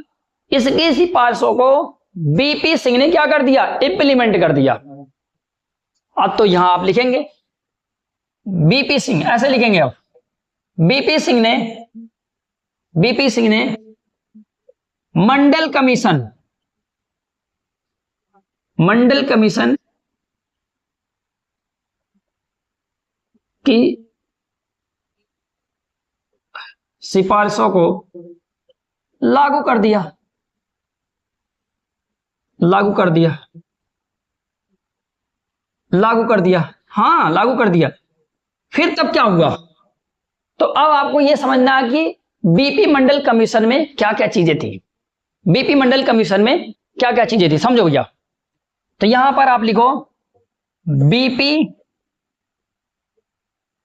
इसकी सिफारिशों को बीपी सिंह ने क्या कर दिया? इंप्लीमेंट कर दिया। अब तो यहां आप लिखेंगे बीपी सिंह, ऐसे लिखेंगे आप। बीपी सिंह ने मंडल कमीशन की सिफारिशों को लागू कर दिया। हाँ, लागू कर दिया। फिर तब क्या हुआ? तो अब आपको यह समझना है कि बीपी मंडल कमीशन में क्या क्या चीजें थी। बीपी मंडल कमीशन में क्या क्या चीजें थी समझो भैया। तो यहां पर आप लिखो बीपी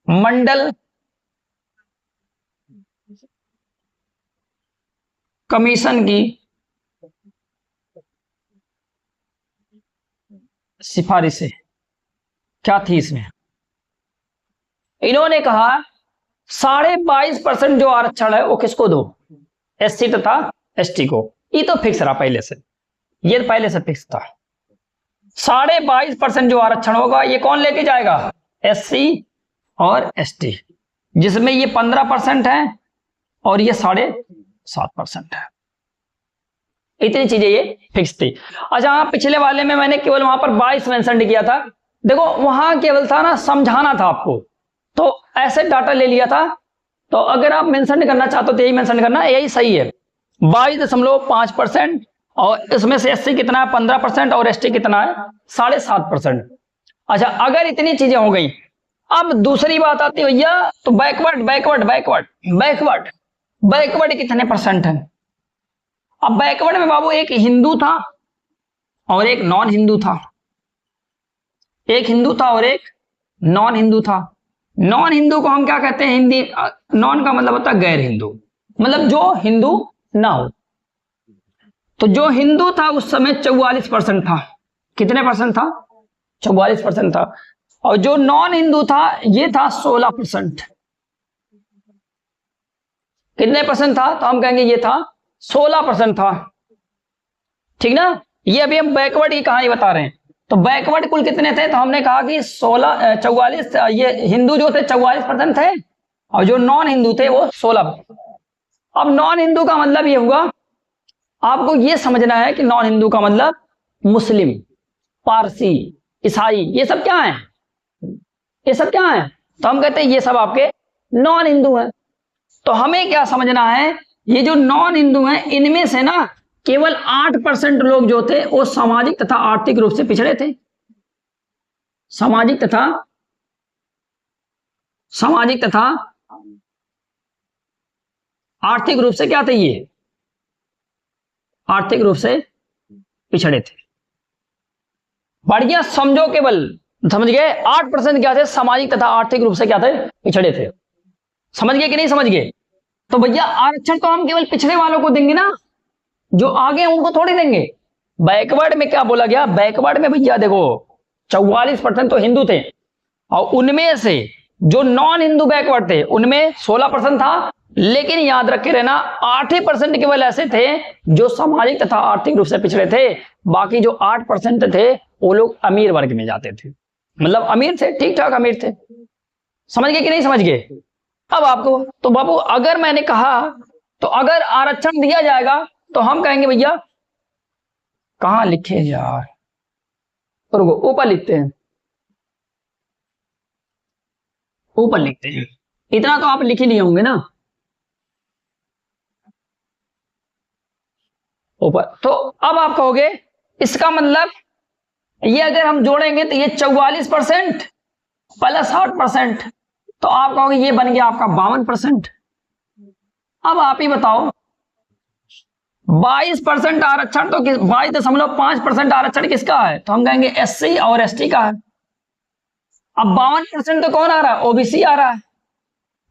मंडल कमीशन की सिफारिशें क्या थी इसमें? इन्होंने कहा 22.5% जो आरक्षण है वो किसको दो, एससी तथा एसटी को। ये तो फिक्स रहा पहले से, ये पहले से फिक्स था। 22.5% जो आरक्षण होगा ये कौन लेके जाएगा, एससी और एसटी, जिसमें ये 15% है और ये 7.5% है। इतनी चीजें ये फिक्स थी। अच्छा हाँ, पिछले वाले में मैंने केवल वहां पर 22 मेंशन किया था। देखो वहां केवल था ना समझाना था आपको, तो ऐसे डाटा ले लिया था। तो अगर आप मेंशन करना चाहते हो तो यही मेंशन करना, यही सही है। 22.5% और इसमें से एससी कितना है 15% और एसटी कितना है 7.5%। अच्छा अगर इतनी चीजें हो गई, अब दूसरी बात आती है भैया, तो backward backward backward backward backward कितने परसेंट है। अब बैकवर्ड में बाबू एक हिंदू था और एक नॉन हिंदू था, एक हिंदू था और एक नॉन हिंदू था। नॉन हिंदू को हम क्या कहते हैं, हिंदी नॉन का मतलब होता है गैर हिंदू, मतलब जो हिंदू ना हो। तो जो हिंदू था उस समय 44% था। कितने परसेंट था, 44% था। और जो नॉन हिंदू था ये था 16%। कितने परसेंट था, तो हम कहेंगे ये था 16% था। ठीक ना, ये अभी हम बैकवर्ड की कहानी बता रहे हैं। तो बैकवर्ड कुल कितने थे, तो हमने कहा कि 44, ये हिंदू जो थे 44% थे और जो नॉन हिंदू थे वो 16। अब नॉन हिंदू का मतलब ये हुआ, आपको ये समझना है कि नॉन हिंदू का मतलब मुस्लिम, पारसी, ईसाई, ये सब क्या है, ये सब क्या है, तो हम कहते हैं ये सब आपके नॉन हिंदू हैं। तो हमें क्या समझना है, ये जो नॉन हिंदू हैं इनमें से ना केवल 8% लोग जो थे वो सामाजिक तथा आर्थिक रूप से पिछड़े थे। सामाजिक तथा आर्थिक रूप से क्या थे, ये आर्थिक रूप से पिछड़े थे। बढ़िया समझो, केवल समझ गए, 8% क्या थे, सामाजिक तथा आर्थिक रूप से क्या थे, पिछड़े थे। समझ गए कि नहीं समझ गए। तो भैया आरक्षण तो हम केवल पिछड़े वालों को देंगे ना, जो आगे उनको थोड़ी देंगे। बैकवर्ड में क्या बोला गया, बैकवर्ड में भैया देखो 44% तो हिंदू थे और उनमें से जो नॉन हिंदू बैकवर्ड थे उनमें 16% था। लेकिन याद रखे रहना 8% केवल ऐसे थे जो सामाजिक तथा आर्थिक रूप से पिछड़े थे। बाकी जो 8% थे वो लोग अमीर वर्ग में जाते थे, मतलब अमीर थे, ठीक ठाक अमीर थे। समझ गए कि नहीं समझ गए। अब आपको तो बाबू अगर मैंने कहा, तो अगर आरक्षण दिया जाएगा तो हम कहेंगे भैया, कहां लिखे यार, रुको ऊपर लिखते हैं, ऊपर लिखते हैं। इतना तो आप लिख ही लिए होंगे ना ऊपर। तो अब आप कहोगे इसका मतलब ये अगर हम जोड़ेंगे तो ये 44% प्लस 8%, तो आप कहोगे ये बन गया आपका 52%। अब आप ही बताओ 22% आरक्षण तो 22.5% आरक्षण किसका है, तो हम कहेंगे एससी और एसटी का है। अब 52% तो कौन आ रहा है, ओबीसी आ रहा है,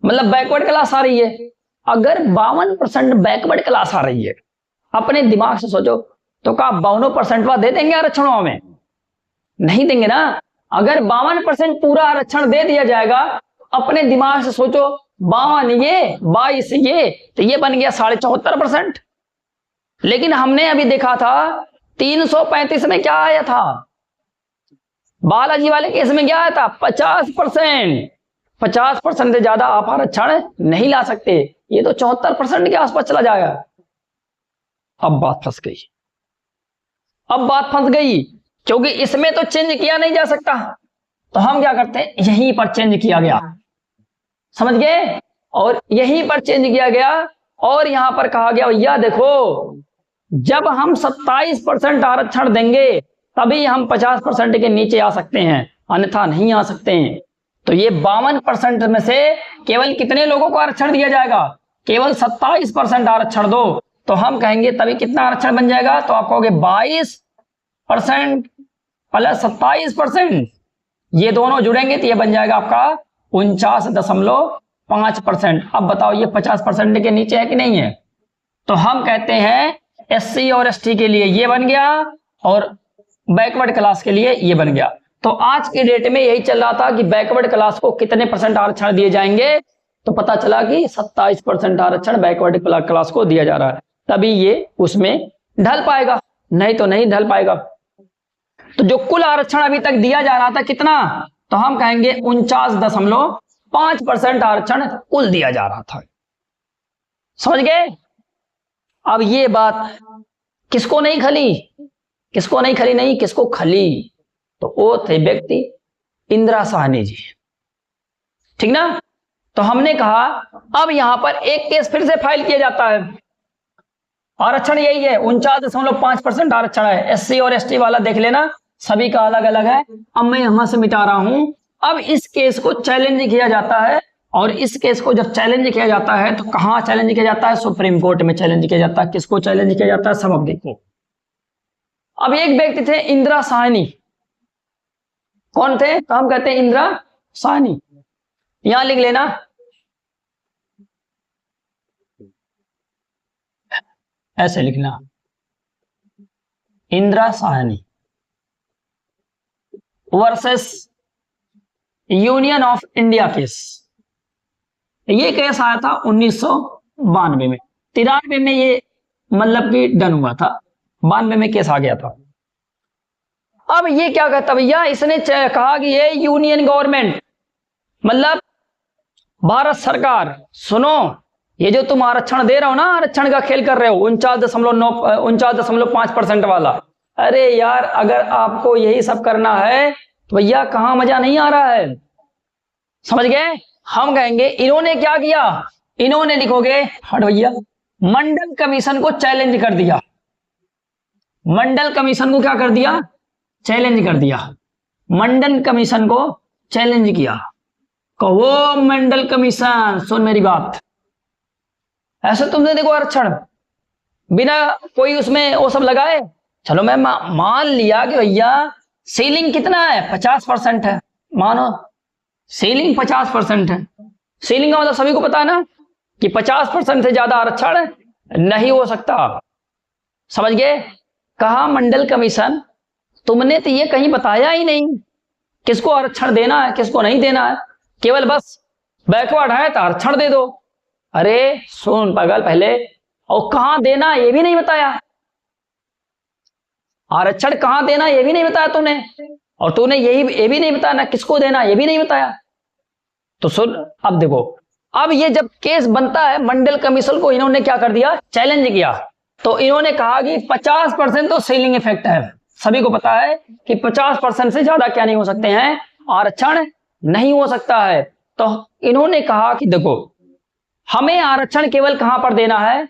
मतलब बैकवर्ड क्लास आ रही है। अगर 52% बैकवर्ड क्लास आ रही है, अपने दिमाग से सोचो, तो क्या 52% दे देंगे आरक्षणों में, नहीं देंगे ना। अगर 52% पूरा आरक्षण दे दिया जाएगा, अपने दिमाग से सोचो 52 ये 22 ये, तो ये बन गया 74.5%। लेकिन हमने अभी देखा था 335 में क्या आया था, बालाजी वाले केस में क्या आया था 50%। 50% से ज्यादा आप आरक्षण नहीं ला सकते, ये तो 74% के आसपास चला जाएगा। अब बात फंस गई, अब बात फंस गई, क्योंकि इसमें तो चेंज किया नहीं जा सकता। तो हम क्या करते हैं, यहीं पर चेंज किया गया, समझ गए, और यहीं पर चेंज किया गया। और यहां पर कहा गया भैया देखो, जब हम 27% आरक्षण देंगे तभी हम 50% के नीचे आ सकते हैं, अन्यथा नहीं आ सकते हैं। तो ये 52% में से केवल कितने लोगों को आरक्षण दिया जाएगा, केवल 27% आरक्षण दो, तो हम कहेंगे तभी कितना आरक्षण बन जाएगा, तो आप कहोगे 22% प्लस 27%, ये दोनों जुड़ेंगे तो ये बन जाएगा आपका 49.5%। अब बताओ ये 50% के नीचे है कि नहीं है। तो हम कहते हैं एससी और एसटी के लिए ये बन गया और बैकवर्ड क्लास के लिए ये बन गया। तो आज के डेट में यही चल रहा था कि बैकवर्ड क्लास को कितने % आरक्षण दिए जाएंगे, तो पता चला कि 27% आरक्षण बैकवर्ड क्लास को दिया जा रहा है, तभी ये उसमें ढल पाएगा, नहीं तो नहीं ढल पाएगा। तो जो कुल आरक्षण अभी तक दिया जा रहा था कितना, तो हम कहेंगे 49.5% आरक्षण कुल दिया जा रहा था। समझ गए? अब ये बात किसको नहीं खली, किसको नहीं खली, नहीं किसको खली, तो वो थे व्यक्ति इंदिरा साहनी जी, ठीक ना। तो हमने कहा अब यहां पर एक केस फिर से फाइल किया जाता है, आरक्षण यही है 49.5% आरक्षण है, एससी और एसटी वाला देख लेना, सभी का अलग अलग है। अब मैं यहां से मिटा रहा हूं। अब इस केस को चैलेंज किया जाता है, और इस केस को जब चैलेंज किया जाता है तो कहां चैलेंज किया जाता है, सुप्रीम कोर्ट में चैलेंज किया जाता है। किसको चैलेंज किया जाता है, सब अब देखो। अब एक व्यक्ति थे इंदिरा साहनी, कौन थे, तो हम कहते हैं इंदिरा साहनी, यहां लिख लेना, ऐसे लिखना, Indira Sahni versus union of India case. ये केस आया था 1992 में, 93 में ये मतलब कि डन हुआ था, 92 में केस आ गया था। अब ये क्या कहता भैया, इसने कहा कि ये यूनियन गवर्नमेंट मतलब भारत सरकार, सुनो ये जो तुम आरक्षण दे रहे हो ना, आरक्षण का खेल कर रहे हो 49.5% वाला, अरे यार अगर आपको यही सब करना है तो भैया कहां मजा नहीं आ रहा है। समझ गए? हम कहेंगे इन्होंने क्या किया, इन्होंने लिखोगे हट भैया, मंडल कमीशन को चैलेंज कर दिया, मंडल कमीशन को क्या कर दिया, चैलेंज कर दिया, मंडल कमीशन को चैलेंज किया। कहो मंडल कमीशन सुन मेरी बात, ऐसे तुमने देखो आरक्षण बिना कोई उसमें वो सब लगाए, चलो मैं मान लिया कि भैया सीलिंग कितना है, 50% है, मानो सीलिंग 50% है। सीलिंग का मतलब सभी को पता है ना कि 50% से ज्यादा आरक्षण नहीं हो सकता। समझ गए? कहा मंडल कमीशन तुमने तो ये कहीं बताया ही नहीं किसको आरक्षण देना है किसको नहीं देना है, केवल बस बैकवर्ड है तो आरक्षण दे दो। अरे सुन पागल पहले, और कहां देना ये भी नहीं बताया, आरक्षण कहां देना ये भी नहीं बताया तूने, और तूने ये भी नहीं बताया ना किसको देना ये भी नहीं बताया। तो सुन अब देखो, अब ये जब केस बनता है मंडल कमीशन को इन्होंने क्या कर दिया, चैलेंज किया। तो इन्होंने कहा कि 50% तो सीलिंग इफेक्ट है, सभी को पता है कि 50% से ज्यादा क्या नहीं हो सकते हैं, आरक्षण नहीं हो सकता है। तो इन्होंने कहा कि देखो हमें आरक्षण केवल कहां पर देना है,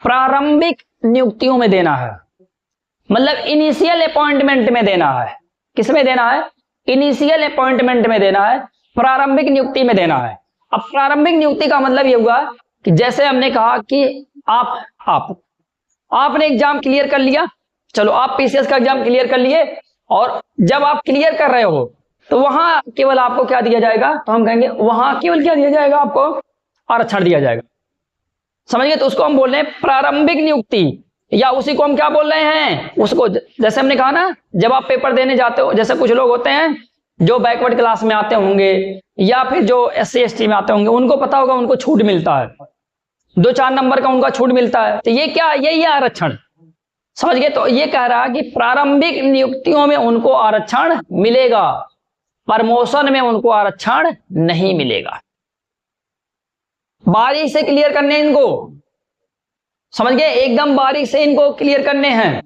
प्रारंभिक नियुक्तियों में देना है, मतलब इनिशियल अपॉइंटमेंट में देना है। किसमें देना है, इनिशियल अपॉइंटमेंट में देना है, प्रारंभिक नियुक्ति में देना है। अब प्रारंभिक नियुक्ति का मतलब ये हुआ कि जैसे हमने कहा कि आपने एग्जाम क्लियर कर लिया, चलो आप पीसीएस का एग्जाम क्लियर कर लिए, और जब आप क्लियर कर रहे हो तो वहां केवल आपको क्या दिया जाएगा, तो हम कहेंगे वहां केवल क्या दिया जाएगा, आपको आरक्षण दिया जाएगा। समझ गए? तो उसको हम बोल रहे हैं प्रारंभिक नियुक्ति, या उसी को हम क्या बोल रहे हैं, उसको जैसे हमने कहा ना, जब आप पेपर देने जाते हो, जैसे कुछ लोग होते हैं जो बैकवर्ड क्लास में आते होंगे या फिर जो एससी एसटी में आते होंगे, उनको पता होगा उनको छूट मिलता है, 2-4 नंबर का उनका छूट मिलता है। तो ये क्या, यही है आरक्षण। समझ गए? तो ये कह रहा है कि प्रारंभिक नियुक्तियों में उनको आरक्षण मिलेगा, प्रमोशन में उनको आरक्षण नहीं मिलेगा। बारीक से क्लियर करने इनको, समझ गए? एकदम बारीक से इनको क्लियर करने हैं।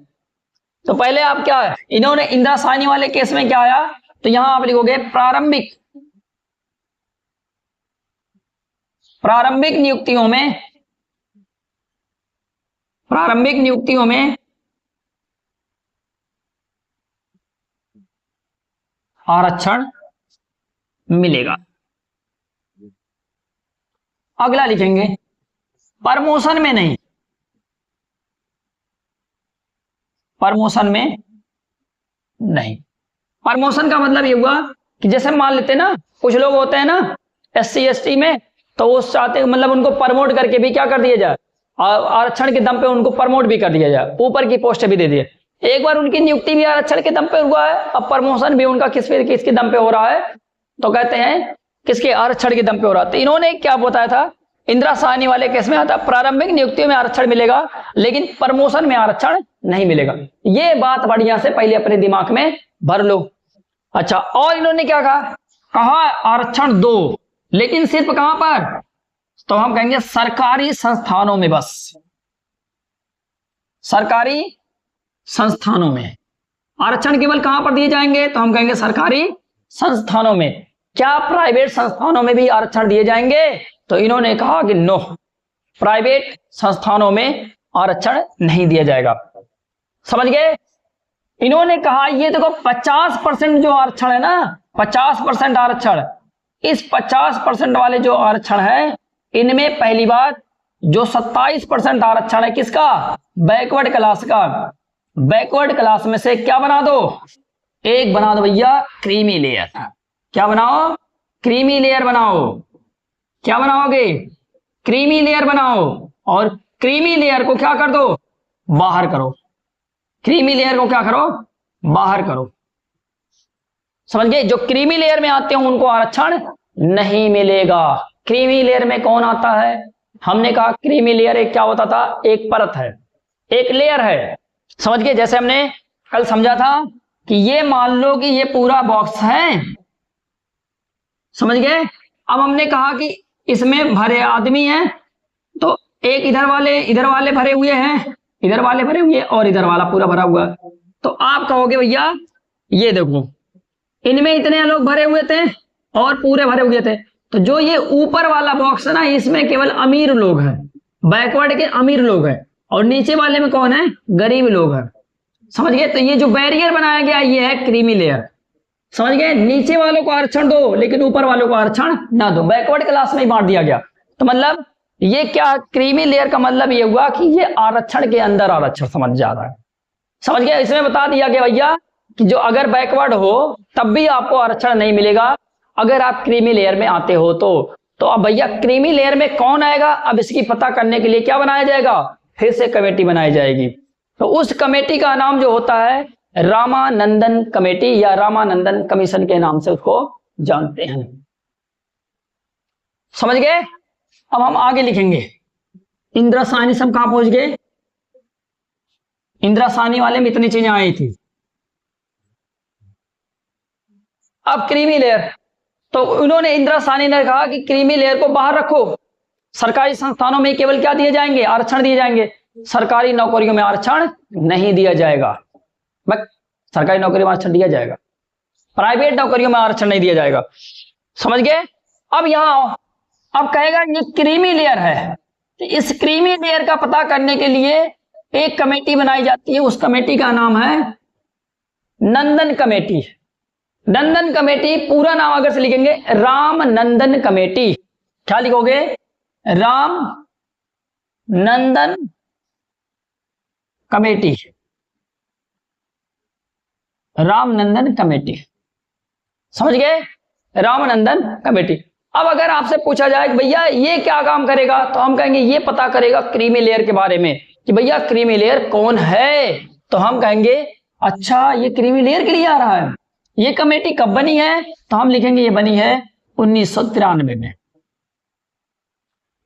तो पहले आप क्या है, इन्होंने इंदिरा साहनी वाले केस में क्या आया, तो यहां आप लिखोगे प्रारंभिक नियुक्तियों में आरक्षण मिलेगा। अगला लिखेंगे प्रमोशन में नहीं, प्रमोशन में नहीं। प्रमोशन का मतलब ये हुआ कि जैसे मान लेते ना, कुछ लोग होते हैं ना एससी एसटी में, तो वो चाहते मतलब उनको प्रमोट करके भी क्या कर दिया जाए, आरक्षण के दम पे उनको प्रमोट भी कर दिया जाए, ऊपर की पोस्ट भी दे दिए। एक बार उनकी नियुक्ति भी आरक्षण के दम पे हुआ है, अब प्रमोशन भी उनका किसके दम पे हो रहा है, तो कहते हैं किसके? आरक्षण के दम पे हो रहा। तो इन्होंने क्या बताया था, इंदिरा साहनी वाले केस में आता प्रारंभिक नियुक्तियों में आरक्षण मिलेगा लेकिन प्रमोशन में आरक्षण नहीं मिलेगा। ये बात बढ़िया से पहले अपने दिमाग में भर लो। अच्छा, और इन्होंने क्या कहा आरक्षण दो, लेकिन सिर्फ कहां पर? तो हम कहेंगे सरकारी संस्थानों में, बस सरकारी संस्थानों में आरक्षण केवल कहां पर दिए जाएंगे? तो हम कहेंगे सरकारी संस्थानों में। क्या प्राइवेट संस्थानों में भी आरक्षण दिए जाएंगे? तो इन्होंने कहा कि नो, प्राइवेट संस्थानों में आरक्षण नहीं दिया जाएगा। समझ गए? इन्होंने कहा ये देखो 50% जो आरक्षण है ना, 50% आरक्षण, इस 50% वाले जो आरक्षण है इनमें पहली बात जो 27% आरक्षण है किसका? बैकवर्ड क्लास का। बैकवर्ड क्लास में से क्या बना दो? एक बना दो भैया क्रीमी लेयर। क्या बनाओ? क्रीमी लेयर बनाओ। क्या बनाओगे? क्रीमी लेयर बनाओ। और क्रीमी लेयर को क्या कर दो? बाहर करो। क्रीमी लेयर को क्या करो? बाहर करो। समझ गए? जो क्रीमी लेयर में आते हैं उनको आरक्षण नहीं मिलेगा। क्रीमी लेयर में कौन आता है? हमने कहा क्रीमी लेयर एक क्या होता था? एक परत है, एक लेयर है। समझ गए? जैसे हमने कल समझा था कि ये मान लो कि ये पूरा बॉक्स है। समझ गए? अब हमने कहा कि इसमें भरे आदमी हैं, तो एक इधर वाले भरे हुए हैं, इधर वाले भरे हुए और इधर वाला पूरा भरा हुआ। तो आप कहोगे भैया ये देखो इनमें इतने लोग भरे हुए थे और पूरे भरे हुए थे, तो जो ये ऊपर वाला बॉक्स है ना इसमें केवल अमीर लोग हैं, बैकवर्ड के अमीर लोग हैं, और नीचे वाले में कौन है? गरीब लोग हैं। समझ गए? तो ये जो बैरियर बनाया गया ये है क्रीमी लेयर। समझ गए? नीचे वालों को आरक्षण दो लेकिन ऊपर वालों को आरक्षण ना दो, बैकवर्ड क्लास में ही बांट दिया गया। तो मतलब ये क्या, क्रीमी लेयर का मतलब ये हुआ कि ये आरक्षण के अंदर आरक्षण समझ जा रहा है। समझ गया? इसमें बता दिया गया भैया कि जो अगर बैकवर्ड हो तब भी आपको आरक्षण नहीं मिलेगा अगर आप क्रीमी लेयर में आते हो तो अब भैया क्रीमी लेयर में कौन आएगा? अब इसकी पता करने के लिए क्या बनाया जाएगा? फिर से कमेटी बनाई जाएगी। तो उस कमेटी का नाम जो होता है रामानंदन कमेटी या रामानंदन कमीशन के नाम से उसको जानते हैं। समझ गए? अब हम आगे लिखेंगे। इंदिरा साहनी सब कहां पहुंच गए? इंदिरा साहनी वाले में इतनी चीजें आई थी। अब क्रीमी लेयर, तो उन्होंने इंदिरा साहनी ने कहा कि क्रीमी लेयर को बाहर रखो, सरकारी संस्थानों में केवल क्या दिए जाएंगे? आरक्षण दिए जाएंगे, सरकारी नौकरियों में आरक्षण नहीं दिया जाएगा। सरकारी नौकरी में आरक्षण दिया जाएगा, प्राइवेट नौकरियों में आरक्षण नहीं दिया जाएगा। समझ गए? अब यहां अब कहेगा ये क्रीमी लेयर है, तो इस क्रीमी लेयर का पता करने के लिए एक कमेटी बनाई जाती है, उस कमेटी का नाम है नंदन कमेटी। नंदन कमेटी पूरा नाम अगर से लिखेंगे राम नंदन कमेटी। क्या लिखोगे? राम नंदन कमेटी, रामनंदन कमेटी। समझ गए? रामनंदन कमेटी। अब अगर आपसे पूछा जाए कि भैया ये क्या काम करेगा, तो हम कहेंगे ये पता करेगा क्रीमी लेयर के बारे में कि भैया क्रीमी लेयर कौन है। तो हम कहेंगे अच्छा ये क्रीमी लेयर के लिए आ रहा है। ये कमेटी कब बनी है? तो हम लिखेंगे ये बनी है 1993 में।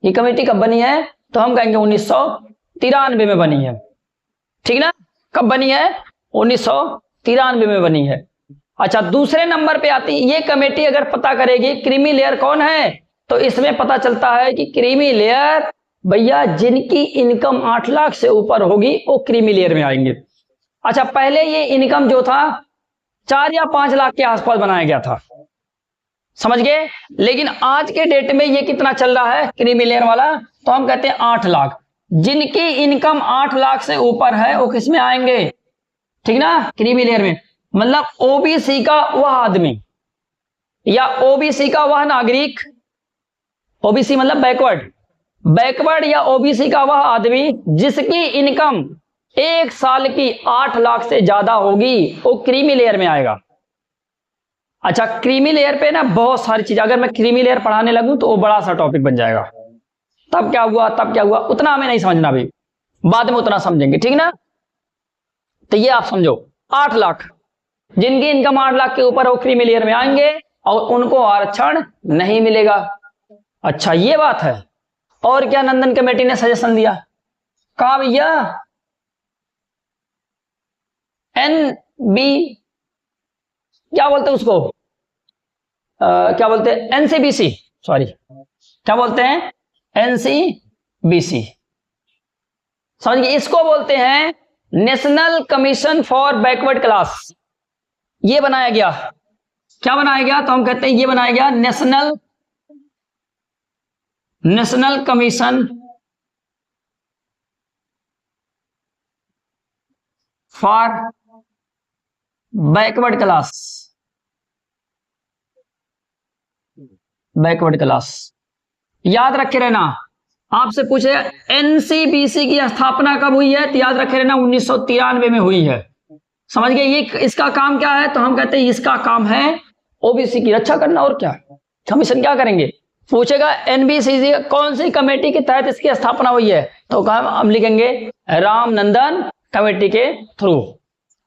ये कमेटी कब बनी है? तो हम कहेंगे 1993 में बनी है। ठीक ना? कब बनी है? 1993 में बनी है। अच्छा, दूसरे नंबर पे आती ये कमेटी अगर पता करेगी क्रीमी लेयर कौन है, तो इसमें पता चलता है कि क्रीमी लेयर भैया जिनकी इनकम 8 लाख से ऊपर होगी वो क्रीमी लेयर में आएंगे। अच्छा, पहले ये इनकम जो था 4 या 5 लाख के आसपास बनाया गया था। समझ गए? लेकिन आज के डेट में ये कितना चल रहा है क्रीमी लेयर वाला? तो हम कहते हैं 8 लाख। जिनकी इनकम 8 लाख से ऊपर है वो किस में आएंगे? ठीक ना? क्रीमी लेयर में। मतलब ओबीसी का वह आदमी या ओबीसी का वह नागरिक, ओबीसी मतलब बैकवर्ड या ओबीसी का वह आदमी जिसकी इनकम 1 साल की 8 लाख से ज्यादा होगी वो क्रीमी लेयर में आएगा। अच्छा, क्रीमी लेयर पे ना बहुत सारी चीज, अगर मैं क्रीमी लेयर पढ़ाने लगूं तो वो बड़ा सा टॉपिक बन जाएगा। तब क्या हुआ उतना हमें नहीं समझना, भी बाद में उतना समझेंगे। ठीक ना? तो ये आप समझो 8 लाख जिनकी इनकम 8 लाख के ऊपर वो क्रीमी लेयर में आएंगे, और उनको आरक्षण नहीं मिलेगा। अच्छा ये बात है। और क्या नंदन कमेटी ने सजेशन दिया, कहा भैया NB क्या बोलते हैं उसको, क्या बोलते हैं, NCBC, सॉरी क्या बोलते हैं, NCBC, समझिए इसको बोलते हैं national commission for backward class. ये बनाया गया, क्या बनाया गया, तो हम कहते हैं ये बनाया गया national commission for backward class, backward class. याद रखे रहना, आपसे पूछे NCBC की स्थापना कब हुई है, तो याद रखे रहना 1993 में हुई है। समझ गए, ये इसका काम क्या है, तो हम कहते हैं इसका काम है OBC की रक्षा करना। और क्या कमीशन क्या करेंगे, पूछेगा NBCC कौन सी कमेटी के तहत इसकी स्थापना हुई है, तो हम लिखेंगे रामनंदन कमेटी के थ्रू।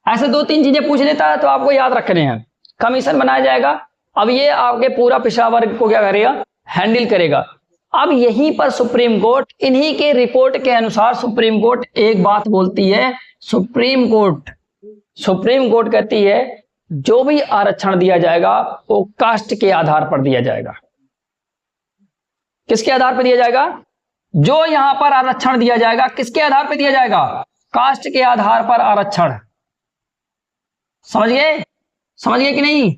ऐसे 2-3 चीजें पूछ लेता है तो आपको याद रखने हैं। कमीशन बनाया जाएगा, अब ये आपके पूरा पिछड़ा वर्ग को क्या करेगा, हैंडल करेगा। अब यहीं पर सुप्रीम कोर्ट, इन्हीं के रिपोर्ट के अनुसार सुप्रीम कोर्ट एक बात बोलती है, सुप्रीम कोर्ट कहती है जो भी आरक्षण दिया जाएगा वो कास्ट के आधार पर दिया जाएगा। किसके आधार पर दिया जाएगा, जो यहां पर आरक्षण दिया जाएगा किसके आधार पर दिया जाएगा, कास्ट के आधार पर आरक्षण। समझ गए कि नहीं।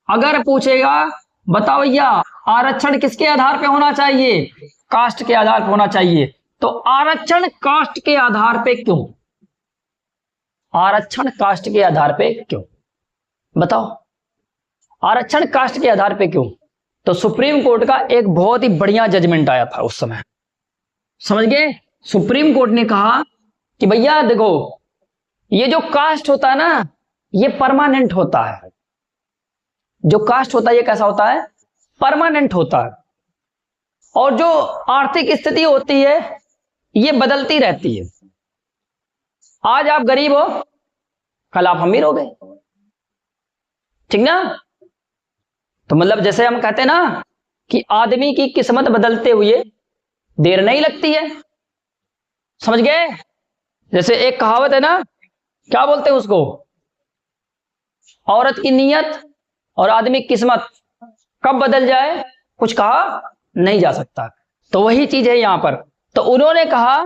अगर पूछेगा बताओ भैया आरक्षण किसके आधार पे होना चाहिए, कास्ट के आधार पर होना चाहिए, तो आरक्षण कास्ट के आधार पे क्यों, आरक्षण कास्ट के आधार पे क्यों, बताओ आरक्षण कास्ट के आधार पे क्यों। तो सुप्रीम कोर्ट का एक बहुत ही बढ़िया जजमेंट आया था उस समय। समझ गए, सुप्रीम कोर्ट ने कहा कि भैया देखो ये जो कास्ट होता है ना ये परमानेंट होता है, जो कास्ट होता है ये कैसा होता है, परमानेंट होता है। और जो आर्थिक स्थिति होती है ये बदलती रहती है। आज आप गरीब हो कल आप अमीर हो गए, ठीक ना। तो मतलब जैसे हम कहते हैं ना कि आदमी की किस्मत बदलते हुए देर नहीं लगती है। समझ गए, जैसे एक कहावत है ना, क्या बोलते हैं उसको, औरत की नीयत और आदमी की किस्मत कब बदल जाए कुछ कहा नहीं जा सकता। तो वही चीज है यहां पर। तो उन्होंने कहा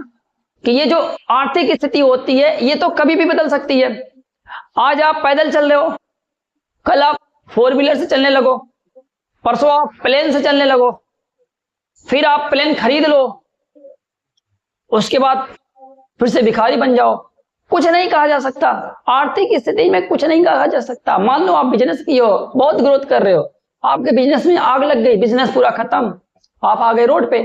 कि ये जो आर्थिक स्थिति होती है ये तो कभी भी बदल सकती है। आज आप पैदल चल रहे हो, कल आप 4 व्हीलर से चलने लगो, परसों आप प्लेन से चलने लगो, फिर आप प्लेन खरीद लो, उसके बाद फिर से भिखारी बन जाओ। कुछ नहीं कहा जा सकता, आर्थिक स्थिति में कुछ नहीं कहा जा सकता। मान लो आप बिजनेस की हो, बहुत ग्रोथ कर रहे हो, आपके बिजनेस में आग लग गई, बिजनेस पूरा खत्म, आप आ गए रोड पे।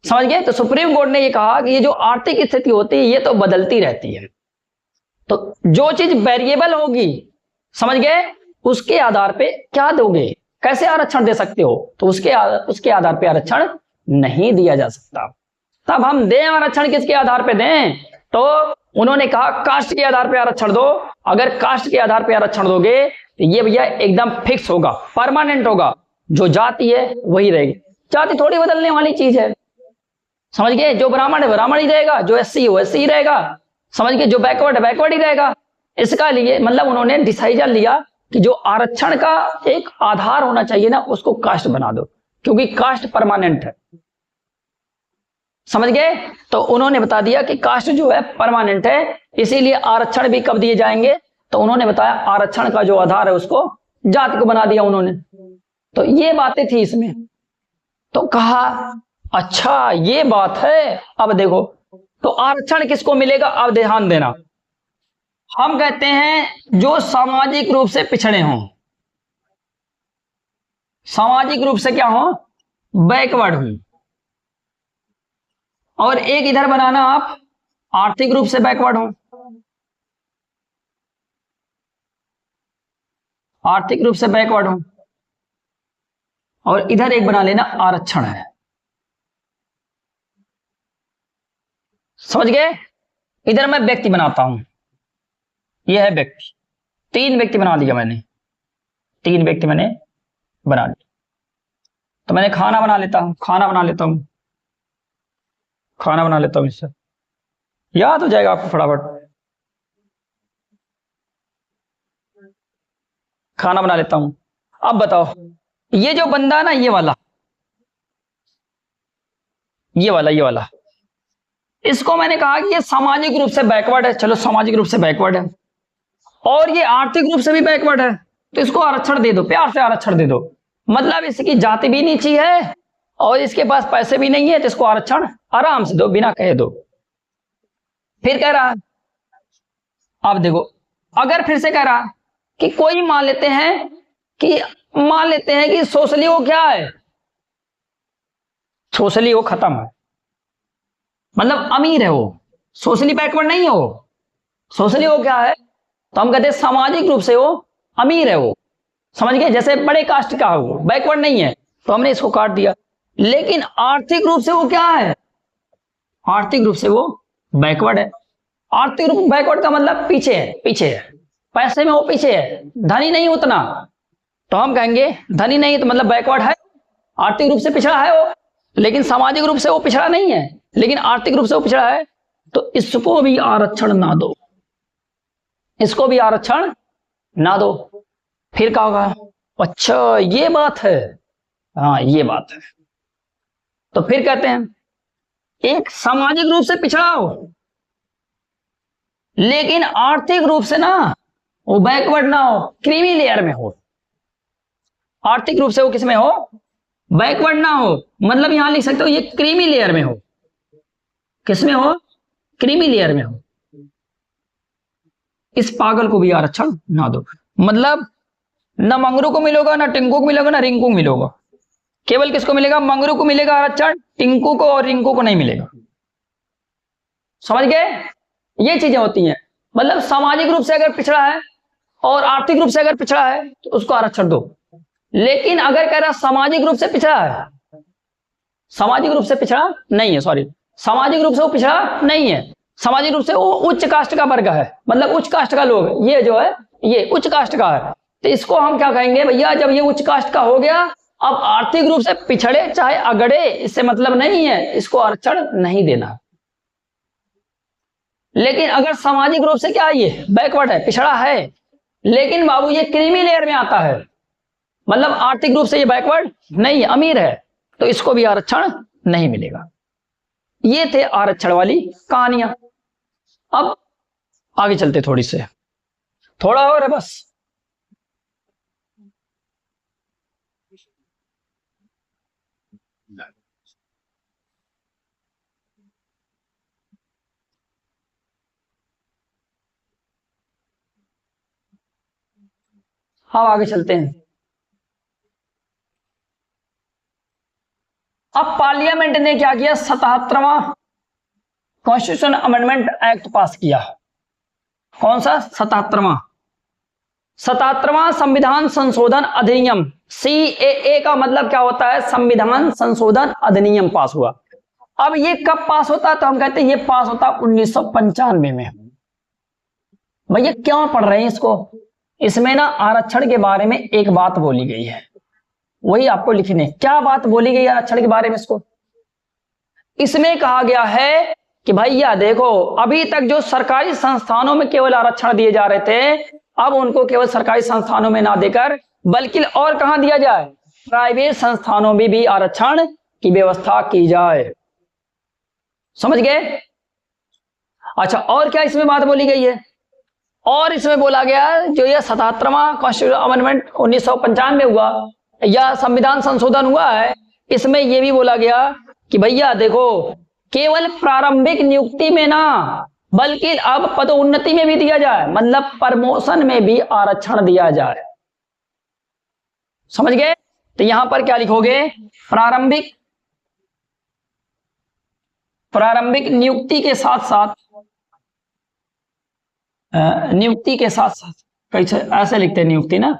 समझ गए। तो सुप्रीम कोर्ट ने ये कहा कि ये जो आर्थिक स्थिति होती है ये तो बदलती रहती है, तो जो चीज वेरिएबल होगी, समझ गए, उसके आधार पे क्या दोगे, कैसे आरक्षण दे सकते हो, तो उसके आधार पे आरक्षण नहीं दिया जा सकता। तब हम दें आरक्षण किसके आधार पे दें, तो उन्होंने कहा कास्ट के आधार पे आरक्षण दो। अगर कास्ट के आधार पे आरक्षण दोगे तो ये भैया एकदम फिक्स होगा, परमानेंट होगा, जो जाति है वही रहेगी। जाति थोड़ी बदलने वाली चीज है। समझ गए, जो ब्राह्मण है ब्राह्मण ही रहेगा, जो SC है वो SC ही रहेगा। समझ गए, जो बैकवर्ड है बैकवर्ड ही रहेगा। इसका लिए मतलब उन्होंने डिसीजन लिया कि जो आरक्षण का एक आधार होना चाहिए ना उसको कास्ट बना दो, क्योंकि कास्ट परमानेंट है। समझ गए। तो उन्होंने बता दिया कि कास्ट जो है परमानेंट है, इसीलिए आरक्षण भी कब दिए जाएंगे, तो उन्होंने बताया आरक्षण का जो आधार है उसको जाति को बना दिया उन्होंने। तो ये बातें थी इसमें। तो कहा अच्छा ये बात है, अब देखो तो आरक्षण किसको मिलेगा, अब ध्यान देना। हम कहते हैं जो सामाजिक रूप से पिछड़े हों, सामाजिक रूप से क्या हो, बैकवर्ड हूं, और एक इधर बनाना आप आर्थिक रूप से बैकवर्ड हो, आर्थिक रूप से बैकवर्ड हो, और इधर एक बना लेना आरक्षण है। समझ गए। इधर मैं व्यक्ति बनाता हूं, यह है व्यक्ति, 3 व्यक्ति बना दिया मैंने। 3 व्यक्ति मैंने बना लिए। तो मैंने खाना बना लेता हूं, खाना बना लेता हूं इससे याद हो जाएगा आपको फटाफट। खाना बना लेता हूं। अब बताओ, ये जो बंदा ना, ये वाला इसको मैंने कहा कि ये सामाजिक रूप से बैकवर्ड है। चलो, सामाजिक रूप से बैकवर्ड है और ये आर्थिक रूप से भी बैकवर्ड है, तो इसको आरक्षण दे दो, प्यार से आरक्षण दे दो। मतलब इसकी जाति भी नीची है और इसके पास पैसे भी नहीं है, तो इसको आरक्षण आराम से दो, बिना कहे दो। फिर कह रहा है, अब देखो, अगर फिर से कह रहा कि कोई मान लेते हैं कि सोशली वो क्या है, सोशली वो खत्म है, मतलब अमीर है वो, सोशली बैकवर्ड नहीं है वो। सोशली वो क्या है, तो हम कहते हैं सामाजिक रूप से वो अमीर है वो, समझ गए, जैसे बड़े कास्ट का है वो, बैकवर्ड नहीं है, तो हमने इसको काट दिया। लेकिन आर्थिक रूप से वो क्या है, आर्थिक रूप से वो बैकवर्ड है। आर्थिक रूप बैकवर्ड का मतलब पीछे है, पैसे में वो पीछे है, धनी नहीं उतना, तो हम कहेंगे धनी नहीं तो मतलब बैकवर्ड है, आर्थिक रूप से पिछड़ा है वो। लेकिन सामाजिक रूप से वो पिछड़ा नहीं है, लेकिन आर्थिक रूप से वो पिछड़ा है, तो इसको भी आरक्षण ना दो, इसको भी आरक्षण ना दो। फिर क्या होगा, अच्छा ये बात है, हाँ ये बात है। तो फिर कहते हैं एक सामाजिक रूप से पिछड़ा हो लेकिन आर्थिक रूप से ना वो बैकवर्ड ना हो, क्रीमी लेयर में हो। आर्थिक रूप से वो किसमें हो, बैकवर्ड ना हो, मतलब यहां लिख सकते हो ये क्रीमी लेयर में हो। किसमें हो, क्रीमी लेयर में हो। इस पागल को भी आरक्षण ना दो, मतलब ना मंगरू को मिलेगा, ना टिंकू को मिलेगा, ना रिंकू को मिलेगा। केवल किसको मिलेगा, मंगरू को मिलेगा आरक्षण, टिंकू को और रिंकू को नहीं मिलेगा। समझ गए, ये चीजें होती हैं। मतलब सामाजिक रूप से अगर पिछड़ा है और आर्थिक रूप से अगर पिछड़ा है तो उसको आरक्षण दो। लेकिन अगर कह रहा सामाजिक रूप से पिछड़ा है, सामाजिक रूप से पिछड़ा नहीं है, सॉरी, सामाजिक रूप से वो पिछड़ा नहीं है, सामाजिक रूप से वो उच्च कास्ट का वर्ग है, मतलब उच्च कास्ट का लोग, ये जो है ये उच्च कास्ट का है, तो इसको हम क्या कहेंगे भैया, जब ये उच्च कास्ट का हो गया, अब आर्थिक रूप से पिछड़े चाहे अगड़े इससे मतलब नहीं है, इसको आरक्षण नहीं देना। लेकिन अगर सामाजिक रूप से क्या है, ये बैकवर्ड है, पिछड़ा है, लेकिन बाबू ये क्रीमी लेयर में आता है, मतलब आर्थिक रूप से ये बैकवर्ड नहीं है, अमीर है, तो इसको भी आरक्षण नहीं मिलेगा। ये थे आरक्षण वाली कहानियां। अब आगे चलते, थोड़ी से थोड़ा और है बस। अब आगे चलते हैं। अब पार्लियामेंट ने क्या किया, 77वां कॉन्स्टिट्यूशन अमेंडमेंट एक्ट पास किया। कौन सा, 77वां संविधान संशोधन अधिनियम, CAA का मतलब क्या होता है, संविधान संशोधन अधिनियम पास हुआ। अब ये कब पास होता है, तो हम कहते हैं ये पास होता 1995 में। भैया क्यों पढ़ रहे हैं इसको, इसमें ना आरक्षण के बारे में एक बात बोली गई है, वही आपको लिखने। क्या बात बोली गई आरक्षण के बारे में, इसको इसमें कहा गया है कि भैया देखो, अभी तक जो सरकारी संस्थानों में केवल आरक्षण दिए जा रहे थे, अब उनको केवल सरकारी संस्थानों में ना देकर बल्कि और कहां दिया जाए, प्राइवेट संस्थानों में भी आरक्षण की व्यवस्था की जाए। समझ गए। अच्छा, और क्या इसमें बात बोली गई है, और इसमें बोला गया जो ये 77वां कॉन्स्टिट्यूशन अमेंडमेंट 1995 में हुआ या संविधान संशोधन हुआ है, इसमें यह भी बोला गया कि भैया देखो, केवल प्रारंभिक नियुक्ति में ना बल्कि अब पदोन्नति में भी दिया जाए, मतलब प्रमोशन में भी आरक्षण दिया जाए। समझ गए। तो यहां पर क्या लिखोगे, प्रारंभिक नियुक्ति के साथ साथ, नियुक्ति के साथ साथ, कैसे ऐसे लिखते हैं नियुक्ति ना,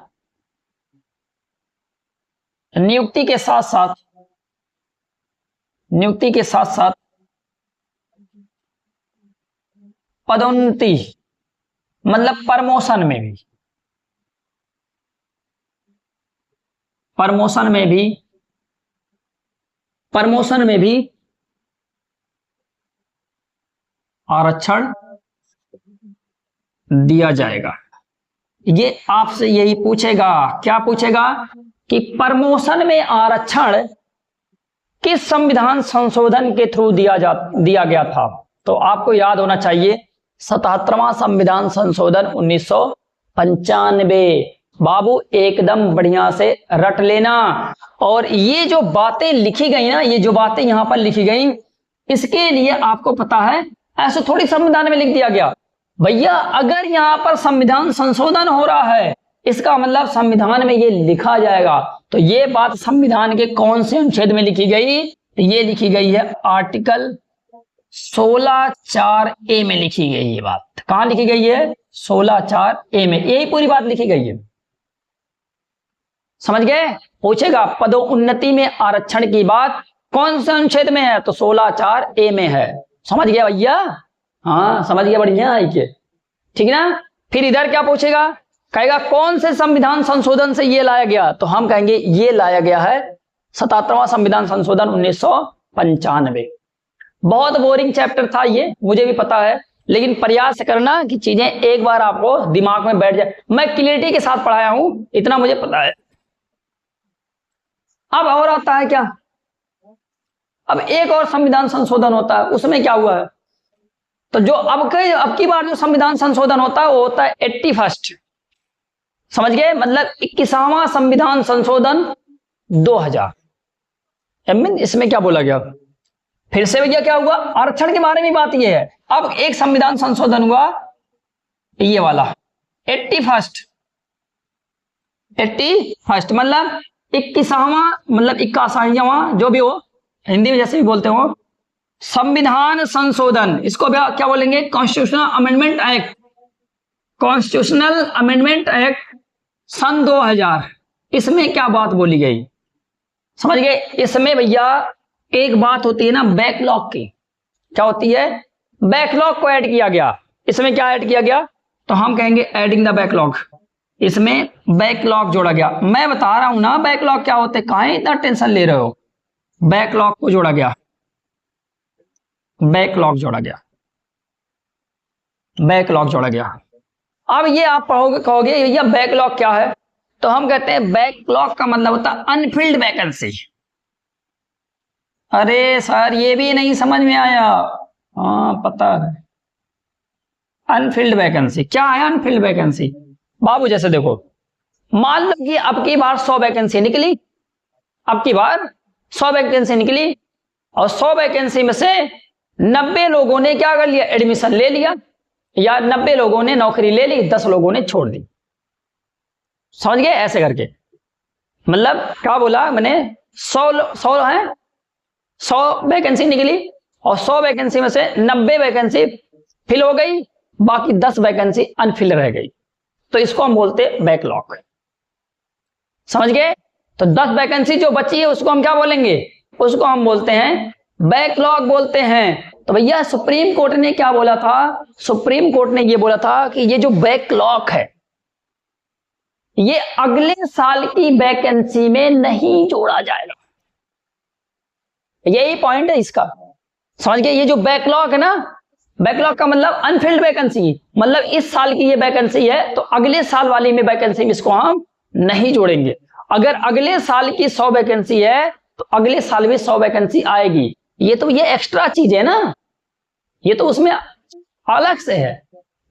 नियुक्ति के साथ साथ, नियुक्ति के साथ साथ पदोन्नति, मतलब प्रमोशन में भी, प्रमोशन में भी आरक्षण दिया जाएगा। ये आपसे यही पूछेगा, क्या पूछेगा कि प्रमोशन में आरक्षण किस संविधान संशोधन के थ्रू दिया गया था। तो आपको याद होना चाहिए 77वां संविधान संशोधन 1995। बाबू एकदम बढ़िया से रट लेना। और ये जो बातें लिखी गई ना, ये जो बातें यहां पर लिखी गई, इसके लिए आपको पता है ऐसे थोड़ी संविधान में लिख दिया गया। भैया अगर यहां पर संविधान संशोधन हो रहा है, इसका मतलब संविधान में ये लिखा जाएगा। तो ये बात संविधान के कौन से अनुच्छेद में लिखी गई? ये लिखी गई है आर्टिकल 16(4)A में लिखी गई। ये बात कहां लिखी गई है? 16(4)A में, यही पूरी बात लिखी गई है। समझ गए? पूछेगा पदोन्नति में आरक्षण की बात कौन से अनुच्छेद में है? तो 16(4)A में है। समझ गया भैया? हाँ समझ गया, बढ़िया है ये, ठीक ना। फिर इधर क्या पूछेगा? कहेगा कौन से संविधान संशोधन से ये लाया गया? तो हम कहेंगे ये लाया गया है 77वां संविधान संशोधन 1995। बहुत बोरिंग चैप्टर था ये, मुझे भी पता है, लेकिन प्रयास करना कि चीजें एक बार आपको दिमाग में बैठ जाए। मैं क्लियरिटी के साथ पढ़ाया हूं, इतना मुझे पता है। अब और आता है क्या? अब एक और संविधान संशोधन होता है, उसमें क्या हुआ है? तो जो अब की बार जो संविधान संशोधन होता है वो होता है 81st। समझ गए? मतलब 21वां संविधान संशोधन 2000। इसमें क्या बोला गया? फिर से भैया क्या हुआ? आरक्षण के बारे में बात ये है। अब एक संविधान संशोधन हुआ ये वाला 81st मतलब 21वां, मतलब 81वां, जो भी हो, हिंदी में जैसे भी बोलते हो, संविधान संशोधन। इसको क्या बोलेंगे? Constitutional amendment act. Constitutional amendment act सन 2000। इसमें क्या बात बोली गई? समझ गए? इसमें भैया एक बात होती है ना बैकलॉग की। क्या होती है? बैकलॉग को ऐड किया गया। इसमें क्या ऐड किया गया? तो हम कहेंगे एडिंग द बैकलॉग। इसमें बैकलॉग जोड़ा गया। मैं बता रहा हूं ना बैकलॉग क्या होते, काहे इतना टेंशन ले रहे हो? बैकलॉग को जोड़ा गया, बैकलॉग जोड़ा गया, बैकलॉग जोड़ा गया। अब ये आप पढ़ोगे, कहोगे भैया बैकलॉग क्या है? तो हम कहते हैं बैकलॉग का मतलब होता है अनफिल्ड वैकेंसी। अरे सर ये भी नहीं समझ में आया? हाँ पता है। अनफिल्ड वैकेंसी क्या है? अनफिल्ड वैकेंसी बाबू जैसे देखो, मान लो कि अब की बार 100 वैकेंसी निकली, अब की बार 100 वैकेंसी निकली, और 100 वैकेंसी में से 90 लोगों ने क्या कर लिया? एडमिशन ले लिया, या 90 लोगों ने नौकरी ले ली, 10 लोगों ने छोड़ दी। समझ गए? ऐसे करके मतलब क्या बोला मैंने? 100 है, 100 वैकेंसी निकली, और 100 वैकेंसी में से 90 वैकेंसी फिल हो गई, बाकी 10 वैकेंसी अनफिल रह गई। तो इसको हम बोलते हैं बैकलॉग। समझ गए? तो 10 वैकेंसी जो बची है उसको हम क्या बोलेंगे? उसको हम बोलते हैं बैकलॉग बोलते हैं। तो भैया सुप्रीम कोर्ट ने क्या बोला था? सुप्रीम कोर्ट ने ये बोला था कि ये जो बैकलॉग है ये अगले साल की वैकेंसी में नहीं जोड़ा जाएगा। यही पॉइंट है इसका। समझ गए? ये जो बैकलॉग है ना, बैकलॉग का मतलब अनफिल्ड वैकेंसी, मतलब इस साल की ये वैकेंसी है तो अगले साल वाली में वैकेंसी में इसको हम नहीं जोड़ेंगे। अगर अगले साल की 100 वैकेंसी है तो अगले साल भी 100 वैकेंसी आएगी। ये तो ये एक्स्ट्रा चीज है ना, ये तो उसमें अलग से है।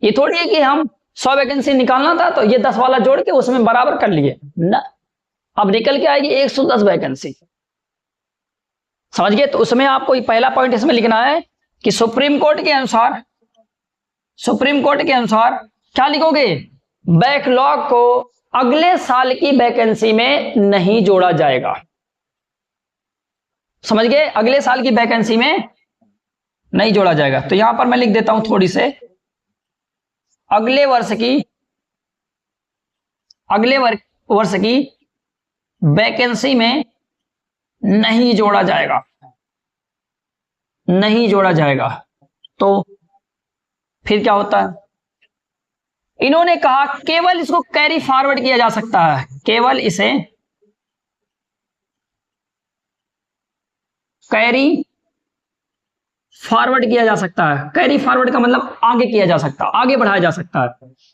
ये थोड़ी है कि हम 100 वैकेंसी निकालना था तो ये 10 वाला जोड़ के उसमें बराबर कर लिए ना, अब निकल के आएगी 110 वैकेंसी। समझ गए? तो उसमें आपको पहला पॉइंट इसमें लिखना है कि सुप्रीम कोर्ट के अनुसार, सुप्रीम कोर्ट के अनुसार क्या लिखोगे? बैकलॉग को अगले साल की वैकेंसी में नहीं जोड़ा जाएगा। समझ गए? अगले साल की वैकेंसी में नहीं जोड़ा जाएगा। तो यहां पर मैं लिख देता हूं थोड़ी से, अगले वर्ष की वैकेंसी में नहीं जोड़ा जाएगा, नहीं जोड़ा जाएगा। तो फिर क्या होता है? इन्होंने कहा केवल इसको कैरी फॉरवर्ड किया जा सकता है, केवल इसे कैरी फॉरवर्ड किया जा सकता है। कैरी फॉरवर्ड का मतलब आगे किया जा सकता है, आगे बढ़ाया जा सकता है।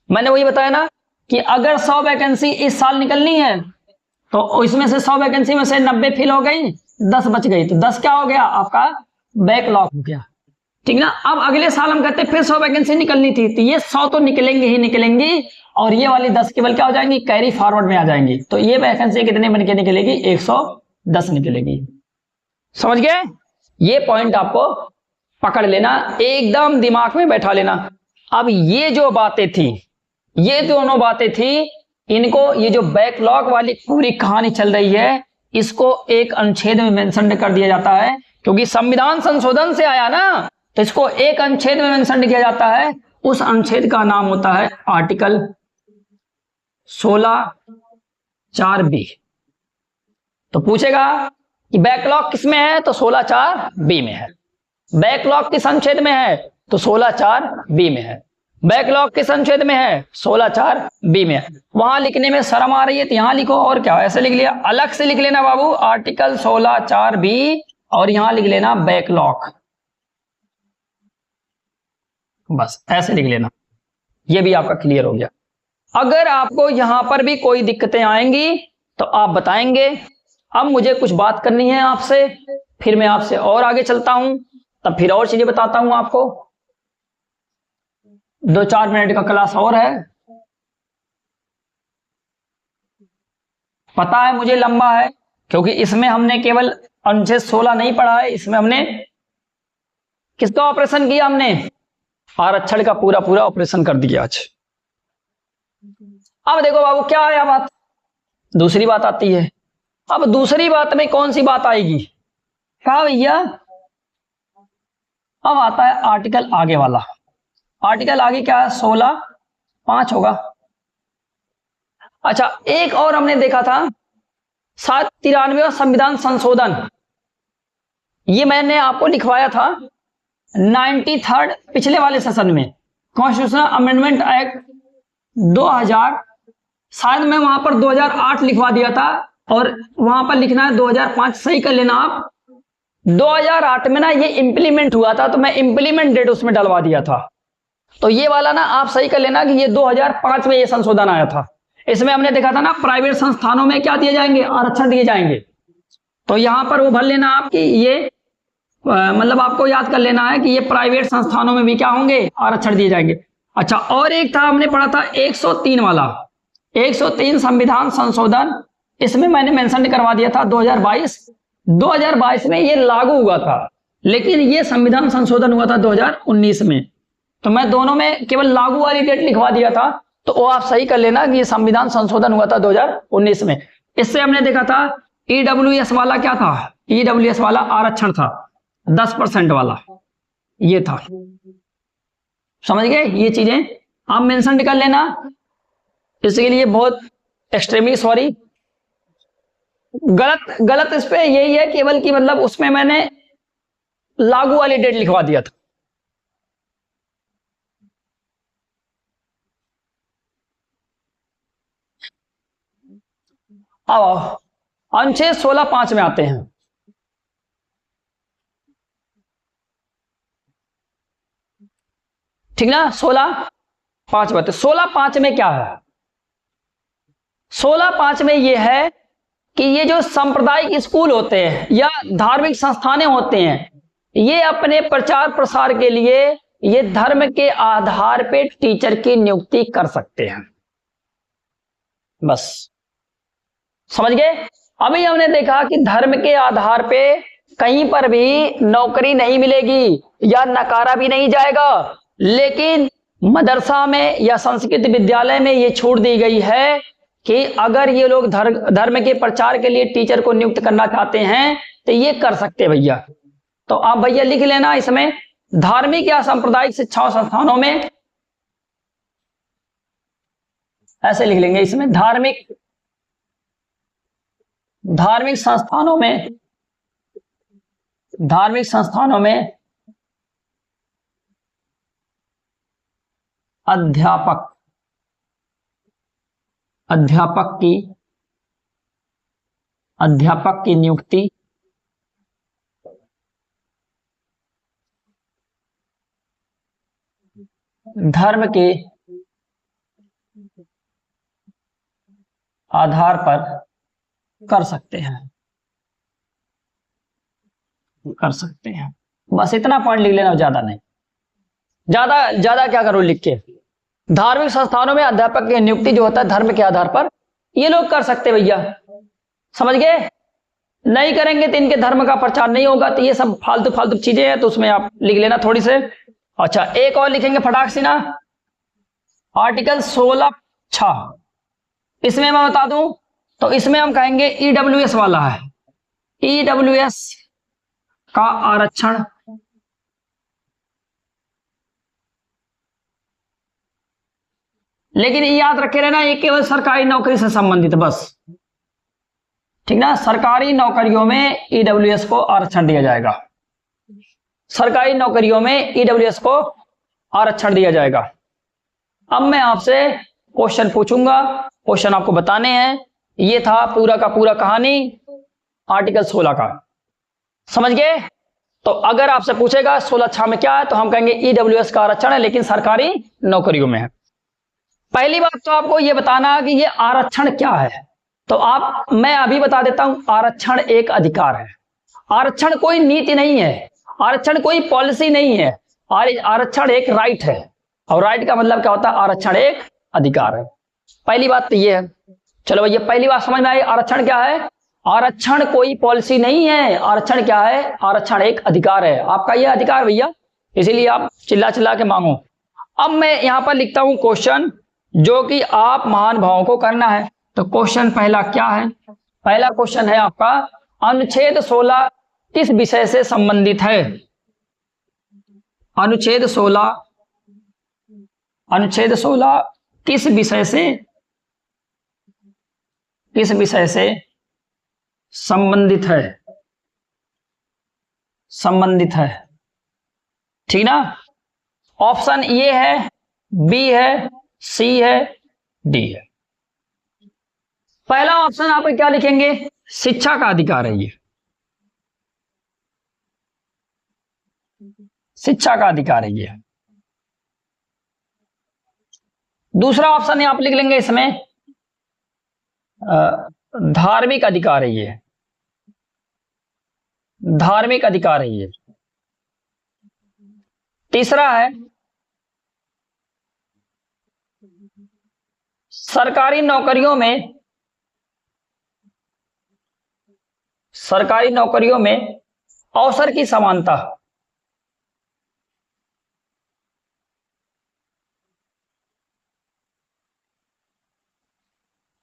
मैंने वही बताया ना कि अगर 100 वैकेंसी इस साल निकलनी है तो इसमें से 100 वैकेंसी में से 90 फिल हो गई, 10 बच गई, तो 10 क्या हो गया आपका, बैकलॉग हो गया। ठीक ना। अब अगले साल हम कहते हैं फिर 100 वैकेंसी निकलनी थी, तो ये 100 तो निकलेंगी ही निकलेंगी, और ये वाली 10 केवल क्या हो जाएंगी, कैरी फॉरवर्ड में आ जाएंगी। तो ये वैकेंसी कितने बन के निकलेगी, 110 निकलेगी। समझ गए। ये पॉइंट आपको पकड़ लेना, एकदम दिमाग में बैठा लेना। अब ये जो बातें थी, ये दोनों बातें थी, इनको, ये जो बैकलॉग वाली पूरी कहानी चल रही है, इसको एक अनुच्छेद में मेंशन कर दिया जाता है, क्योंकि संविधान संशोधन से आया ना, तो इसको एक अनुच्छेद में मेंशन किया जाता है। उस अनुच्छेद का नाम होता है आर्टिकल 16(4)B। तो पूछेगा कि बैकलॉग किसमें है, तो 16(4)B में है। बैकलॉग किस अनुच्छेद में है, तो 16(4)B में है। बैकलॉग किस अनुच्छेद में है, 16(4)B में है। वहां लिखने में शर्म आ रही है तो यहां लिखो, और क्या ऐसे लिख लिया, अलग से लिख लेना बाबू, आर्टिकल 16(4)B, और यहां लिख लेना बैकलॉग, बस ऐसे लिख लेना। ये भी आपका क्लियर हो गया। अगर आपको यहां पर भी कोई दिक्कतें आएंगी तो आप बताएंगे। अब मुझे कुछ बात करनी है आपसे, फिर मैं आपसे और आगे चलता हूं, तब फिर और चीजें बताता हूं आपको। 2-4 मिनट का क्लास और है, पता है मुझे लंबा है, क्योंकि इसमें हमने केवल अनुच्छेद 16 नहीं पढ़ा है, इसमें हमने किसका ऑपरेशन किया, हमने आरक्षण का पूरा पूरा ऑपरेशन कर दिया आज। अब देखो बाबू क्या आया बात, दूसरी बात आती है। अब दूसरी बात में कौन सी बात आएगी, कहा भैया, अब आता है आर्टिकल आगे वाला। आर्टिकल आगे क्या है, 16(5) होगा। अच्छा, एक और हमने देखा था 93वां संविधान संशोधन, ये मैंने आपको लिखवाया था 93rd पिछले वाले सेशन में, कॉन्स्टिट्यूशनल अमेंडमेंट एक्ट 2000, शायद मैं वहां पर 2008 लिखवा दिया था, और वहां पर लिखना है 2005, सही कर लेना आप। 2008 में ना ये इंप्लीमेंट हुआ था, तो मैं इंप्लीमेंट डेट उसमें डलवा दिया था। तो ये वाला ना आप सही कर लेना कि ये 2005 में ये संशोधन आया था। इसमें हमने देखा था ना, प्राइवेट संस्थानों में क्या दिए जाएंगे, आरक्षण दिए जाएंगे। तो यहां पर वो भर लेना आप कि ये मतलब आपको याद कर लेना है कि ये प्राइवेट संस्थानों में भी क्या होंगे, आरक्षण दिए जाएंगे। अच्छा, और एक था हमने पढ़ा था 103 वाला, 103 संविधान संशोधन, इसमें मैंने मेंशन करवा दिया था 2022 में ये लागू हुआ था, लेकिन ये संविधान संशोधन हुआ था 2019 में। तो मैं दोनों में केवल लागू वाली डेट लिखवा दिया था, तो वो आप सही कर लेना कि ये संविधान संशोधन हुआ था 2019 में। इससे हमने देखा था ईडब्ल्यूएस वाला क्या था, ईडब्ल्यूएस वाला आरक्षण था 10% वाला, ये था। समझ गए, ये चीजें आप मेंशन कर लेना। इसके लिए बहुत एक्सट्रीमली सॉरी, गलत इस पे यही है केवल कि मतलब उसमें मैंने लागू वाली डेट लिखवा दिया था। अब अनुच्छेद 16(5) में आते हैं। ठीक ना, 16(5) बात है। 16(5) में क्या है, 16(5) में यह है कि ये जो सांप्रदायिक स्कूल होते हैं या धार्मिक संस्थानें होते हैं, ये अपने प्रचार प्रसार के लिए ये धर्म के आधार पे टीचर की नियुक्ति कर सकते हैं, बस। समझ गए। अभी हमने देखा कि धर्म के आधार पे कहीं पर भी नौकरी नहीं मिलेगी या नकारा भी नहीं जाएगा, लेकिन मदरसा में या संस्कृत विद्यालय में ये छूट दी गई है कि अगर ये लोग धर्म के प्रचार के लिए टीचर को नियुक्त करना चाहते हैं तो ये कर सकते भैया। तो आप भैया लिख लेना इसमें, धार्मिक या सांप्रदायिक शिक्षा संस्थानों में, ऐसे लिख लेंगे इसमें, धार्मिक संस्थानों में, धार्मिक संस्थानों में अध्यापक की नियुक्ति धर्म के आधार पर कर सकते हैं, कर सकते हैं। बस इतना पॉइंट लिख लेना, ज्यादा नहीं। ज्यादा ज्यादा क्या करो लिख के। धार्मिक संस्थानों में अध्यापक की नियुक्ति जो होता है धर्म के आधार पर, ये लोग कर सकते भैया, समझ गए। नहीं करेंगे तो इनके धर्म का प्रचार नहीं होगा। तो ये सब फालतू फालतू चीजें हैं, तो उसमें आप लिख लेना थोड़ी से। अच्छा, एक और लिखेंगे फटाक से ना, आर्टिकल 16(6). इसमें मैं बता दूं तो इसमें हम कहेंगे ईडब्ल्यूएस वाला है, ईडब्ल्यूएस का आरक्षण लेकिन ये याद रखे रहना, ये केवल सरकारी नौकरी से संबंधित बस, ठीक ना। सरकारी नौकरियों में ईडब्ल्यूएस को आरक्षण दिया जाएगा, सरकारी नौकरियों में ईडब्ल्यूएस को आरक्षण दिया जाएगा। अब मैं आपसे क्वेश्चन पूछूंगा, क्वेश्चन आपको बताने हैं। ये था पूरा का पूरा कहानी आर्टिकल 16 का, समझ गए। तो अगर आपसे पूछेगा 16(6) में क्या है, तो हम कहेंगे ईडब्ल्यूएस का आरक्षण है लेकिन सरकारी नौकरियों में है। पहली बात तो आपको यह बताना कि ये आरक्षण क्या है। तो मैं अभी बता देता हूं, आरक्षण एक अधिकार है, आरक्षण कोई नीति नहीं है, आरक्षण कोई पॉलिसी नहीं है, आरक्षण एक राइट है। और राइट का मतलब क्या होता है, आरक्षण एक अधिकार है। पहली बात तो ये है। चलो भैया, पहली बात समझ में आई, आरक्षण क्या है। आरक्षण कोई पॉलिसी नहीं है, आरक्षण क्या है, आरक्षण एक अधिकार है, आपका यह अधिकार भैया, इसीलिए आप चिल्ला चिल्ला के मांगो। अब मैं यहां पर लिखता हूं क्वेश्चन, जो कि आप महानुभावों को करना है। तो क्वेश्चन पहला क्या है, पहला क्वेश्चन है आपका, अनुच्छेद 16 किस विषय से संबंधित है। अनुच्छेद 16 किस विषय से संबंधित है, ठीक ना। ऑप्शन ए है, बी है, सी है, डी है। पहला ऑप्शन आप क्या लिखेंगे, शिक्षा का अधिकार है, ये शिक्षा का अधिकार है ये। दूसरा ऑप्शन आप लिख लेंगे इसमें धार्मिक अधिकार है, ये धार्मिक अधिकार है ये। तीसरा है सरकारी नौकरियों में अवसर की समानता।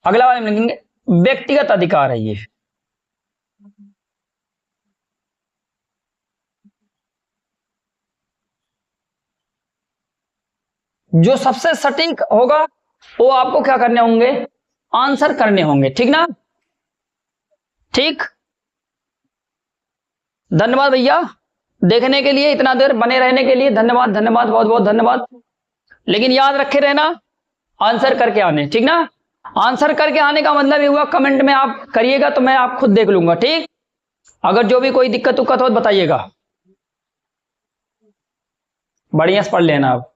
अगला वाले में लिखेंगे व्यक्तिगत अधिकार है ये। जो सबसे सटीक होगा वो आपको क्या करने होंगे, आंसर करने होंगे, ठीक ना। ठीक, धन्यवाद भैया देखने के लिए, इतना देर बने रहने के लिए धन्यवाद, धन्यवाद, बहुत बहुत धन्यवाद। लेकिन याद रखे रहना, आंसर करके आने, ठीक ना। आंसर करके आने का मतलब ये हुआ कमेंट में आप करिएगा तो मैं आप खुद देख लूंगा, ठीक। अगर जो भी कोई दिक्कत उक्कत हो बताइएगा, बढ़िया से पढ़ लेना आप।